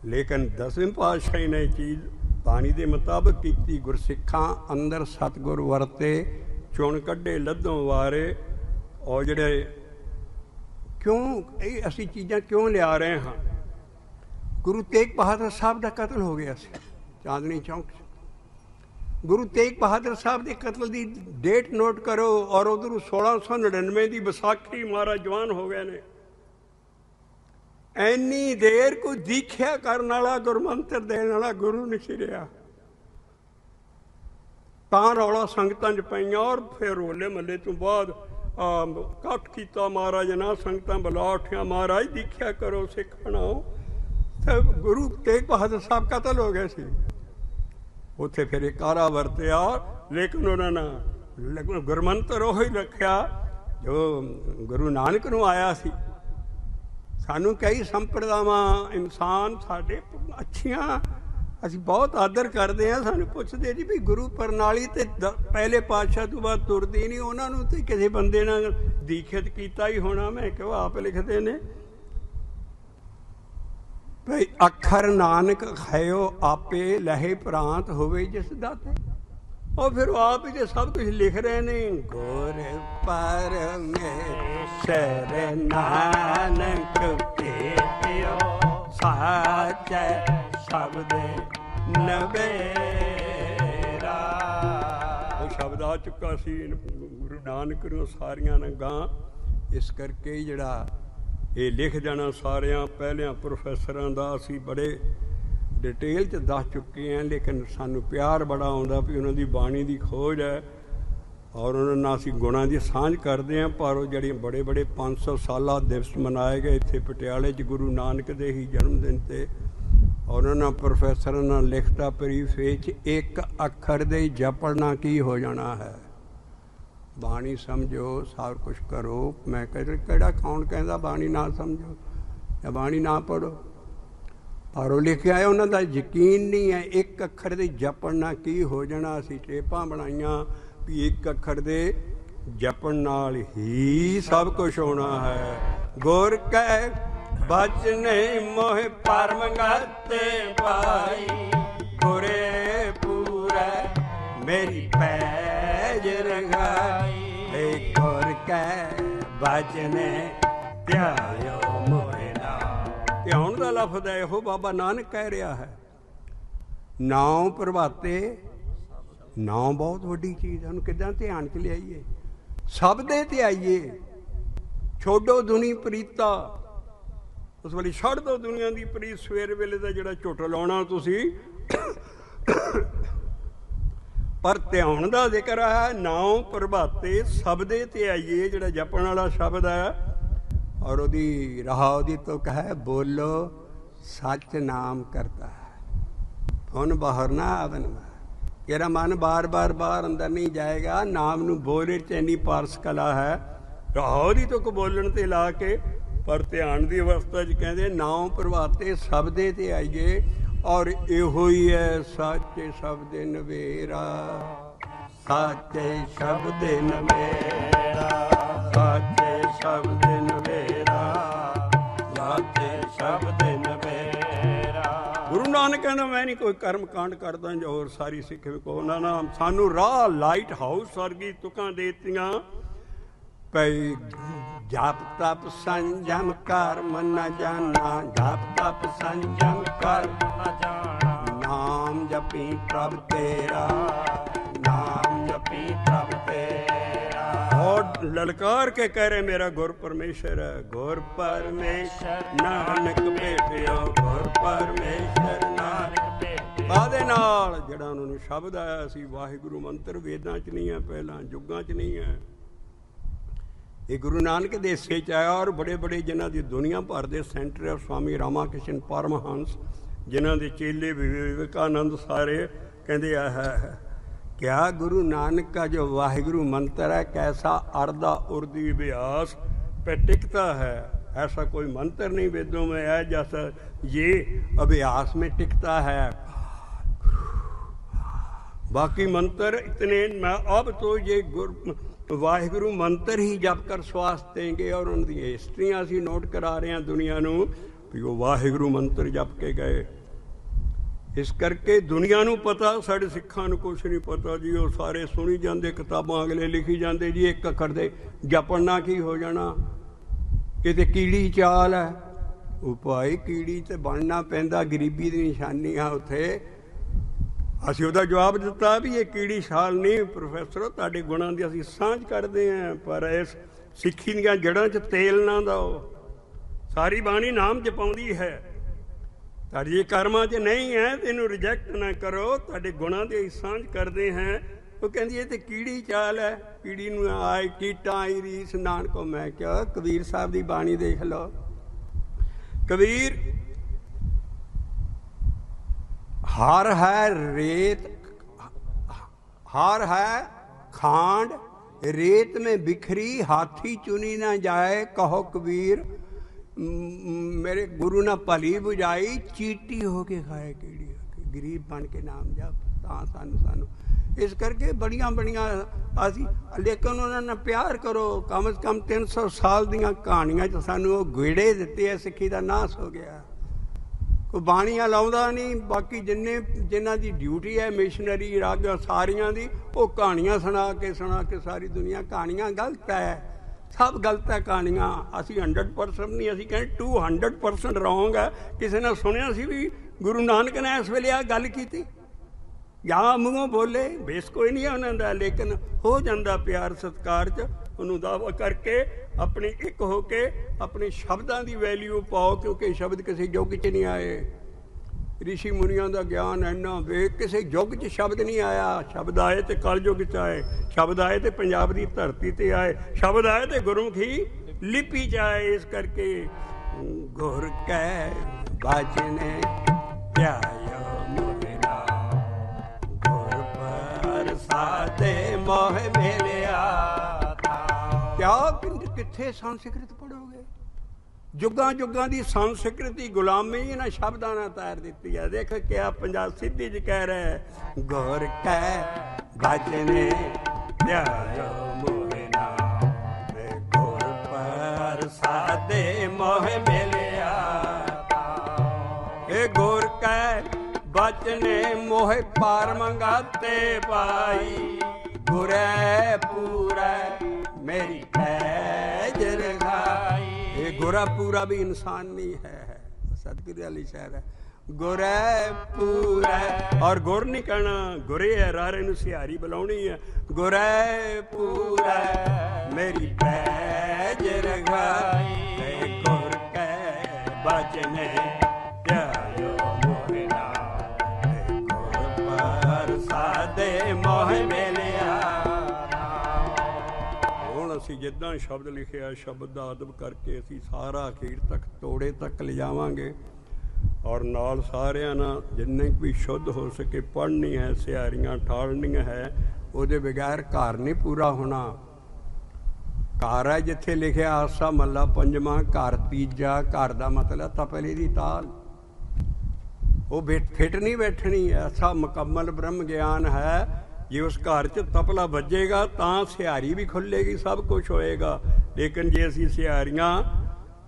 लेकिन 10वें पातशाही ने चीज़ बाणी के मुताबिक की। गुरसिखा अंदर सतगुर वरते, चुन कढ़े लद्धों वारे। और जिहड़े क्यों ये असी चीज़ां क्यों लिया रहे हाँ। गुरु तेग बहादुर साहब का कतल हो गया सी चांदनी चौक। गुरु तेग बहादुर साहब के कतल की डेट नोट करो। और उधर 1699 की विसाखी महाराज जवान हो गए ने। एनी देर को दीख्या करने वाला, गुरमंत्र देने वाला गुरु नहीं सी रहा। ਤਾਂ ਰੌਲਾ ਸੰਗਤਾਂ 'ਚ ਪਈਆਂ। ਔਰ ਫਿਰ ਹੋਲੇ ਮਹੱਲੇ ਤੋਂ ਬਾਅਦ ਇਕੱਠ ਕੀਤਾ ਮਹਾਰਾਜ ਨਾ, ਸੰਗਤਾਂ ਬੁਲਾ ਉੱਠਿਆ, ਮਹਾਰਾਜ ਦੀਖਿਆ ਕਰੋ, ਸਿੱਖ ਬਣਾਓ। ਤੇ ਗੁਰੂ ਤੇਗ ਬਹਾਦਰ ਸਾਹਿਬ ਕਤਲ ਹੋ ਗਏ ਸੀ ਉੱਥੇ। ਫਿਰ ਇਹ ਕਾਰਾ ਵਰਤਿਆ, ਲੇਕਿਨ ਉਹਨਾਂ ਨੇ ਗੁਰਮੰਤਰ ਉਹ ਹੀ ਰੱਖਿਆ ਜੋ ਗੁਰੂ ਨਾਨਕ ਨੂੰ ਆਇਆ ਸੀ। ਸਾਨੂੰ ਕਈ ਸੰਪਰਦਾਵਾਂ ਇਨਸਾਨ ਸਾਡੇ ਅੱਛੀਆਂ, ਅਸੀਂ ਬਹੁਤ ਆਦਰ ਕਰਦੇ ਹਾਂ। ਸਾਨੂੰ ਪੁੱਛਦੇ ਜੀ ਵੀ ਗੁਰੂ ਪ੍ਰਣਾਲੀ ਤੇ ਪਹਿਲੇ ਪਾਤਸ਼ਾਹ ਤੋਂ ਬਾਅਦ ਤੁਰਦੀ ਨਹੀਂ, ਉਹਨਾਂ ਨੂੰ ਤੇ ਕਿਸੇ ਬੰਦੇ ਨਾਲ ਦੀਖਿਤ ਕੀਤਾ ਹੀ ਹੋਣਾ। ਮੈਂ ਕਿਹਾ ਆਪ ਲਿਖਦੇ ਨੇ ਭਈ ਅੱਖਰ ਨਾਨਕ ਖਾਇਓ ਆਪੇ ਲਹੇ ਪ੍ਰਾਂਤ ਹੋਵੇ ਜਿਸ ਦਾ ਤੇ। ਉਹ ਫਿਰ ਆਪ ਹੀ ਸਭ ਕੁਝ ਲਿਖ ਰਹੇ ਨੇ। ਗੁਰ ਪਰਮੇਸ਼ਰ ਨਾਨਕ ਭੇਟਿਓ ਸਾਚੈ ਸ਼ਬਦ ਨਵੇਰਾ। ਉਹ ਸ਼ਬਦ ਆ ਚੁੱਕਾ ਸੀ ਗੁਰੂ ਨਾਨਕ ਨੂੰ ਸਾਰੀਆਂ ਨਗਾਂ। ਇਸ ਕਰਕੇ ਜਿਹੜਾ ਇਹ ਲਿਖ ਜਾਣਾ ਸਾਰਿਆਂ ਪਹਿਲਿਆਂ ਪ੍ਰੋਫੈਸਰਾਂ ਦਾ ਅਸੀਂ ਬੜੇ ਡਿਟੇਲ 'ਚ ਦੱਸ ਚੁੱਕੇ ਹਾਂ, ਲੇਕਿਨ ਸਾਨੂੰ ਪਿਆਰ ਬੜਾ ਆਉਂਦਾ ਵੀ ਉਹਨਾਂ ਦੀ ਬਾਣੀ ਦੀ ਖੋਜ ਹੈ ਔਰ ਉਹਨਾਂ ਨਾਲ ਅਸੀਂ ਗੁਣਾਂ ਦੀ ਸਾਂਝ ਕਰਦੇ ਹਾਂ। ਪਰ ਉਹ ਜਿਹੜੇ ਬੜੇ ਬੜੇ 500 ਸਾਲਾ ਦਿਵਸ ਮਨਾਏ ਗਏ ਇੱਥੇ ਪਟਿਆਲੇ 'ਚ ਗੁਰੂ ਨਾਨਕ ਦੇ ਹੀ ਜਨਮ ਦਿਨ 'ਤੇ, ਔਰ ਉਹਨਾਂ ਪ੍ਰੋਫੈਸਰਾਂ ਨਾਲ ਲਿਖਤਾ ਪ੍ਰੀਫੇਸ 'ਚ ਇੱਕ ਅੱਖਰ ਦੇ ਜਪਣਾ ਕੀ ਹੋ ਜਾਣਾ ਹੈ। ਬਾਣੀ ਸਮਝੋ, ਸਭ ਕੁਛ ਕਰੋ। ਮੈਂ ਕਿਹੜਾ ਕੌਣ ਕਹਿੰਦਾ ਬਾਣੀ ਨਾ ਸਮਝੋ ਜਾਂ ਬਾਣੀ ਨਾ ਪੜ੍ਹੋ, ਪਰ ਉਹ ਲਿਖਿਆ ਹੈ ਉਹਨਾਂ ਦਾ ਯਕੀਨ ਨਹੀਂ ਹੈ। ਇੱਕ ਅੱਖਰ ਦੇ ਜਪਣ ਨਾਲ ਕੀ ਹੋ ਜਾਣਾ। ਅਸੀਂ ਟੇਪਾਂ ਬਣਾਈਆਂ ਵੀ ਇੱਕ ਅੱਖਰ ਦੇ ਜਪਣ ਨਾਲ ਹੀ ਸਭ ਕੁਛ ਹੋਣਾ ਹੈ। ਗੁਰ ਕੈ ਬਚਨੇ ਮੋਹ ਪਰਮ ਗਤੇ ਪਾਈ, ਗੁਰੇ ਪੂਰੇ ਮੇਰੀ ਪੈਜ ਰਖਾਈ। ਗੁਰ ਕੈ ਬਚਨੇ ਧਿਆਇਓ ਮੋਹਿ ਨਾਮ। ਧਿਆਉਣ ਦਾ ਲਫ਼ਜ਼ ਹੈ ਇਹੋ ਬਾਬਾ ਨਾਨਕ ਕਹਿ ਰਿਹਾ ਹੈ। ਨਾਉ ਪ੍ਰਭਾਤੇ, ਨਾਉ ਬਹੁਤ ਵੱਡੀ ਚੀਜ਼ ਹੈ, ਉਹਨੂੰ ਕਿੱਦਾਂ ਧਿਆਨ 'ਚ ਲਿਆਈਏ, ਸਭ ਦੇ ਤੇ ਆਈਏ। ਛੋਡੋ ਦੁਨੀ ਪ੍ਰੀਤਾ, ਉਸ ਵੇਲੇ ਛੱਡ ਦੋ ਦੁਨੀਆ ਦੀ ਪ੍ਰੀਤ। ਸਵੇਰ ਵੇਲੇ ਦਾ ਜਿਹੜਾ ਝੁੱਟ ਲਾਉਣਾ ਤੁਸੀਂ, ਪਰ ਧਿਆਉਣ ਦਾ ਜ਼ਿਕਰ ਹੈ। ਨਾਉ ਪ੍ਰਭਾਤੇ ਸਭ ਦੇ ਤੇ ਆਈਏ, ਜਿਹੜਾ ਜਪਣ ਵਾਲਾ ਸ਼ਬਦ ਹੈ। ਔਰ ਉਹਦੀ ਰਾਹ ਉਹਦੀ ਤੁਕ ਹੈ, ਬੋਲੋ ਸੱਚ ਨਾਮ ਕਰਤਾ ਹੈ ਹੁਣ ਬਾਹਰ ਨਾ ਆਵਨ। ਤੇਰਾ ਮਨ ਬਾਰ ਬਾਰ ਬਾਹਰ ਅੰਦਰ ਨਹੀਂ ਜਾਏਗਾ। ਨਾਮ ਨੂੰ ਬੋਲੇ 'ਚ ਇੰਨੀ ਪਾਰਸ ਕਲਾ ਹੈ, ਰਾਹ ਉਹਦੀ ਤੁਕ ਬੋਲਣ ਤੇ ਲਾ ਕੇ। ਪਰ ਧਿਆਨ ਦੀ ਅਵਸਥਾ 'ਚ ਕਹਿੰਦੇ ਨਾਉ ਪ੍ਰਭਾਤੇ ਸਭ ਦੇ ਤੇ ਆਈਏ। ਔਰ ਇਹੋ ਹੀ ਹੈ ਸਾਚੇ ਸ਼ਬਦ ਨਵੇਰਾ, ਸਾਚੇ ਸ਼ਬਦ ਨਵੇਰਾ, ਸਾਚੇ ਸ਼ਬਦ ਨਵੇਰਾ, ਸਾਚੇ ਸ਼ਬਦ ਨਵੇਰਾ। ਗੁਰੂ ਨਾਨਕ ਕਹਿੰਦਾ ਮੈਂ ਨਹੀਂ ਕੋਈ ਕਰਮ ਕਾਂਡ ਕਰਦਾ ਜੋ ਹੋਰ ਸਾਰੀ ਸਿੱਖ ਕੋ। ਉਹਨਾਂ ਨਾਲ ਸਾਨੂੰ ਰਾਹ ਲਾਈਟ ਹਾਊਸ ਵਰਗੀ ਤੁਕਾਂ ਦੇਤੀਆਂ ਪਈ। ਜਪ ਤਪ ਸੰਜਮ ਕਰ ਮਨ ਨ ਜਾਣਾ, ਜਪ ਤਪ ਸੰਜਮ ਕਰ ਨ ਜਾਣਾ। ਨਾਮ ਜਪੀ ਪ੍ਰਭ ਤੇਰਾ, ਨਾਮ ਜਪੀ ਪ੍ਰਭ ਤੇਰਾ। और ललकार के कह रहे मेरा गुर परमेश्वर है। गुर परमेश्वर नानक भेटियो, गुर परमेश्वर नानक भेटियो। कादे नाल ਜਿਹੜਾ ਉਹਨਾਂ ਨੂੰ ਸ਼ਬਦ ਆਇਆ ਸੀ ਵਾਹਿਗੁਰੂ ਮੰਤਰ ਵੇਦਾਂ 'ਚ ਨਹੀਂ ਹੈ, ਪਹਿਲਾਂ ਯੁੱਗਾਂ 'ਚ ਨਹੀਂ ਹੈ। ਇਹ ਗੁਰੂ ਨਾਨਕ ਦੇ ਹਿੱਸੇ 'ਚ ਆਇਆ। ਔਰ ਬੜੇ ਬੜੇ ਜਿਨ੍ਹਾਂ ਦੀ ਦੁਨੀਆ ਭਰ ਦੇ ਸੈਂਟਰ ਹੈ, ਸਵਾਮੀ ਰਾਮਾ ਕ੍ਰਿਸ਼ਨ ਪਰਮਹੰਸ, ਜਿਨ੍ਹਾਂ ਦੇ ਚੇਲੇ ਵਿਵੇਕਾਨੰਦ ਸਾਰੇ ਕਹਿੰਦੇ ਆ ਹੈ क्या गुरु नानक का जो वाहिगुरु मंत्र है कैसा अर्धा उर्दी अभ्यास पे टिकता है। ऐसा कोई मंत्र नहीं वेदों में है जैसा ये अभ्यास में टिकता है। बाकी मंत्र इतने मैं अब तो ये वाहिगुरु मंत्र ही जप कर श्वास देंगे। और उनकी हिस्ट्रियाँ असी नोट करा रहे हैं दुनिया नूं भी वो वाहिगुरु मंत्र जप के गए। इस करके दुनिया नूं पता, साढ़े सिखां नूं कुछ नहीं पता जी। वो सारे सुनी जाते, किताबां अगले लिखी जाते जी एक अखर दे जपना की हो जाना। ये तो कीड़ी चाल है। वो भाई कीड़ी तो बनना पैंदा, गरीबी की निशानी है उत्थे। असीं उहदा जवाब दिता भी ये कीड़ी छाल नहीं प्रोफैसर, तुहाडे गुणां दी असीं सांझ करदे हैं, पर इस सिੱਖੀ ਦੀਆਂ जड़ां 'ਚ तेल ना दो। सारी बाणी नाम जपाउंदी है। ਤੁਹਾਡੇ ਕਰਮਾਂ 'ਚ ਨਹੀਂ ਹੈ, ਇਹਨੂੰ ਰਿਜੈਕਟ ਨਾ ਕਰੋ। ਤੁਹਾਡੇ ਗੁਣਾਂ ਦੀ ਸਾਂਝ ਕਰਦੇ ਹਾਂ। ਉਹ ਕਹਿੰਦੀ ਇਹ ਤੇ ਕੀੜੀ ਚਾਲ ਹੈ, ਕੀੜੀ ਨੂੰ ਆਏ ਕੀਟਾਂ ਆਈ ਰੀਸ ਨਾਨਕੋ। ਮੈਂ ਕਿਹਾ ਕਬੀਰ ਸਾਹਿਬ ਦੀ ਬਾਣੀ ਦੇਖ ਲਓ। ਕਬੀਰ हर है रेत, हर है खांड, रेत में बिखरी हाथी चुनी ना जाए। कहो कबीर मेरे गुरु ना भली बुझाई, चीटी होके खाए कीड़ी होके। गरीब बन के नाम जप तां सानू इस करके बड़ियां बड़ियां असी, लेकिन उन्होंने प्यार करो। कम से कम 300 साल दियां कहानियां च सानू वो गेड़े दिते है, सिक्खी दा नाश हो गया। कोई बाणियां लाउंदा नहीं, बाकी जिन्हां दी ड्यूटी है मिशनरी राग सारियां दी, वो कहानियां सुना के सारी दुनिया कहानियां गलत है, सब गलत है कहानियां। असी 100% नहीं, असी कहें 200% रॉन्ग है। किसी ने सुनिया सी भी गुरु नानक ने इस वेले आ गल कीती, या मूँहों बोले, बेस कोई नहीं है उन्हां दा, लेकिन हो जांदा प्यार सत्कार च ਉਹਨੂੰ ਦਾਵਾ ਕਰਕੇ ਆਪਣੇ ਇੱਕ ਹੋ ਕੇ ਆਪਣੇ ਸ਼ਬਦਾਂ ਦੀ ਵੈਲਿਊ ਪਾਓ, ਕਿਉਂਕਿ ਸ਼ਬਦ ਕਿਸੇ ਯੁੱਗ 'ਚ ਨਹੀਂ ਆਏ। ਰਿਸ਼ੀ ਮੁਨੀਆਂ ਦਾ ਗਿਆਨ ਇੰਨਾ ਵੇਖ, ਕਿਸੇ ਯੁੱਗ 'ਚ ਸ਼ਬਦ ਨਹੀਂ ਆਇਆ। ਸ਼ਬਦ ਆਏ ਤੇ ਕਲਯੁੱਗ 'ਚ ਆਏ, ਸ਼ਬਦ ਆਏ ਤੇ ਪੰਜਾਬ ਦੀ ਧਰਤੀ ਤੇ ਆਏ, ਸ਼ਬਦ ਆਏ ਤੇ ਗੁਰਮੁਖੀ ਲਿਪੀ 'ਚ ਆਏ। ਇਸ ਕਰਕੇ ਗੁਰ ਕੈ ਬਾਜਨੇ ਧਿਆਇਓ ਮੋਹਿਨਾ, ਗੁਰ ਪ੍ਰਸਾਦਿ ਮੋਹਿ ਮਿਲਿਆ। क्या किथे संस्कृत पढ़ोगे? जुगां जुगां दी संस्कृति गुलामी इन्हां शब्दां नाल तार दित्ती है। देख क्या पंजाब सिद्धी च कह रहा है, गुर कै बचने ध्यायो मोहिना, गुर प्रसादे मोह मिलिया। ए गुर कै बचने मोह पार मंगाते पाई, गुरै पूरै मेरी पैज रखाई। ये गोरा पूरा भी इंसान नहीं है, सतगुरु वाली शहर है। गुरै पूरा और गुर नहीं कहना, गुरे है रारे नूं सिहारी बुलाउणी है। गुरै पूरा मेरी पैज रखाई, गुर कै बचने ध्यायो मोहिना, गुर प्रसादे मोह मिलिया। ਅਸੀਂ ਜਿੱਦਾਂ ਸ਼ਬਦ ਲਿਖਿਆ, ਸ਼ਬਦ ਦਾ ਅਦਬ ਕਰਕੇ ਅਸੀਂ ਸਾਰਾ ਅਖੀਰ ਤੱਕ ਤੋੜੇ ਤੱਕ ਲਿਜਾਵਾਂਗੇ। ਔਰ ਨਾਲ ਸਾਰਿਆਂ ਨਾਲ ਜਿੰਨੇ ਵੀ ਸ਼ੁੱਧ ਹੋ ਸਕੇ ਪੜ੍ਹਨੀ ਹੈ, ਸਿਹਾਰੀਆਂ ਠਾਲਣੀਆਂ ਹੈ। ਉਹਦੇ ਬਗੈਰ ਘਰ ਨਹੀਂ ਪੂਰਾ ਹੋਣਾ। ਘਰ ਹੈ ਜਿੱਥੇ ਲਿਖਿਆ ਆਸਾ ਮਹੱਲਾ ਪੰਜਵਾਂ, ਘਰ ਤੀਜਾ। ਘਰ ਦਾ ਮਤਲਬ ਤਪਲੇ ਦੀ ਤਾਲ, ਉਹ ਫਿੱਟ ਨਹੀਂ ਬੈਠਣੀ। ਐਸਾ ਮੁਕੰਮਲ ਬ੍ਰਹਮ ਗਿਆਨ ਹੈ। ਜੇ ਉਸ ਘਰ 'ਚ ਤਪਲਾ ਵੱਜੇਗਾ ਤਾਂ ਸਿਹਾਰੀ ਵੀ ਖੁੱਲ੍ਹੇਗੀ, ਸਭ ਕੁਛ ਹੋਏਗਾ। ਲੇਕਿਨ ਜੇ ਅਸੀਂ ਸਿਹਾਰੀਆਂ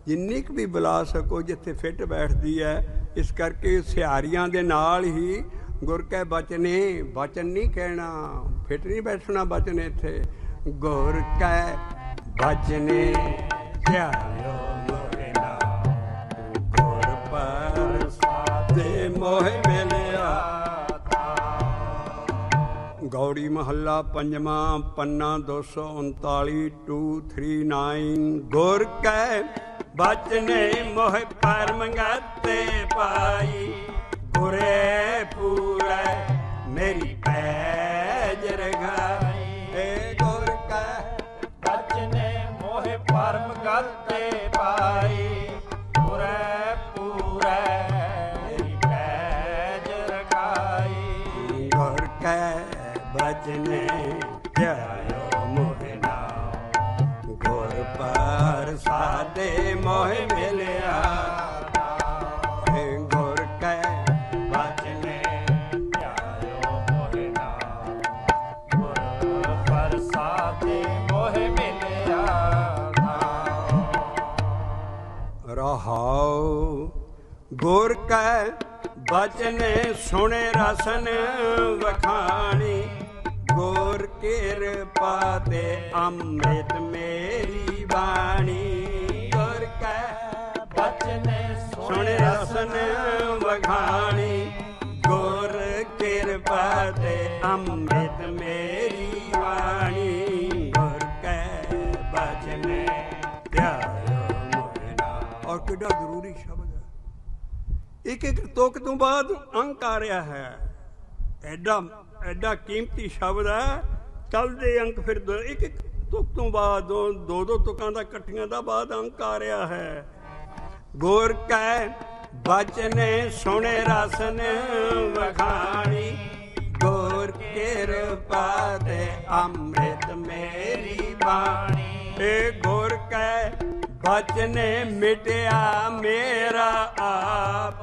ਜਿੰਨੀ ਕੁ ਵੀ ਬੁਲਾ ਸਕੋ ਜਿੱਥੇ ਫਿੱਟ ਬੈਠਦੀ ਹੈ, ਇਸ ਕਰਕੇ ਸਿਹਾਰੀਆਂ ਦੇ ਨਾਲ ਹੀ ਗੁਰ ਕੈ ਬਚਨੇ, ਬਚਨ ਨਹੀਂ ਕਹਿਣਾ, ਫਿੱਟ ਨਹੀਂ ਬੈਠਣਾ ਬਚਨ ਇੱਥੇ। ਗੁਰ ਕੈ ਬਚਨੇ ਧਿਆਇਓ ਮੋਹਿਨਾ, ਗੁਰ ਪ੍ਰਸਾਦਿ ਮੋਹ ਮਿਲਿਆ। गौड़ी महला पंजवा पन्ना 239 239। गुर कै बचने मोह पर मंगाते पाई, गुरे पूरा मेरी पैज रखाई। गुर कै बचने मोह पर मंगाते पाई, गुरे पूरा मेरी पैज रखाई। गुर कै बचने ध्यायो मोहिना, गुर प्रसादे मोह मिलिया। गुर कै बचने ध्यायो मोहिना, गुर प्रसादे मोह मिलिया। रहाओ गुर कै बचने सुने रसन वखाणी, गुर कृपा ते अमृत मेरी बाणी। गुर कै बचने सुने रसन वखाणी, गुर कृपा ते अमृत मेरी बाणी। गुर कै बचने ध्यायो मोहिना। और कितना जरूरी शब्द है। एक एक तुक तो बाद अंक आ रहा है। एडा ਐਡਾ ਕੀਮਤੀ ਸ਼ਬਦ ਹੈ। ਚੱਲਦੇ ਅੰਕ ਫਿਰ ਇੱਕ ਇੱਕ ਤੁਕ ਤੋਂ ਬਾਅਦ ਦੋ ਤੁਕਾਂ ਦਾ ਇਕੱਠੀਆਂ ਦਾ ਬਾਅਦ ਅੰਕ ਆ ਰਿਹਾ ਹੈ। ਗੁਰ ਕੈ ਬਚਨੇ ਸੁਣੇ ਰਸਨ ਵਖਾਣੀ, ਗੁਰ ਕਿਰਪਾ ਤੇ ਅੰਮ੍ਰਿਤ ਮੇਰੀ ਬਾਣੀ। ਏ ਗੁਰ ਕੈ ਬਚਨੇ ਮਿਟਿਆ ਮੇਰਾ ਆਪ,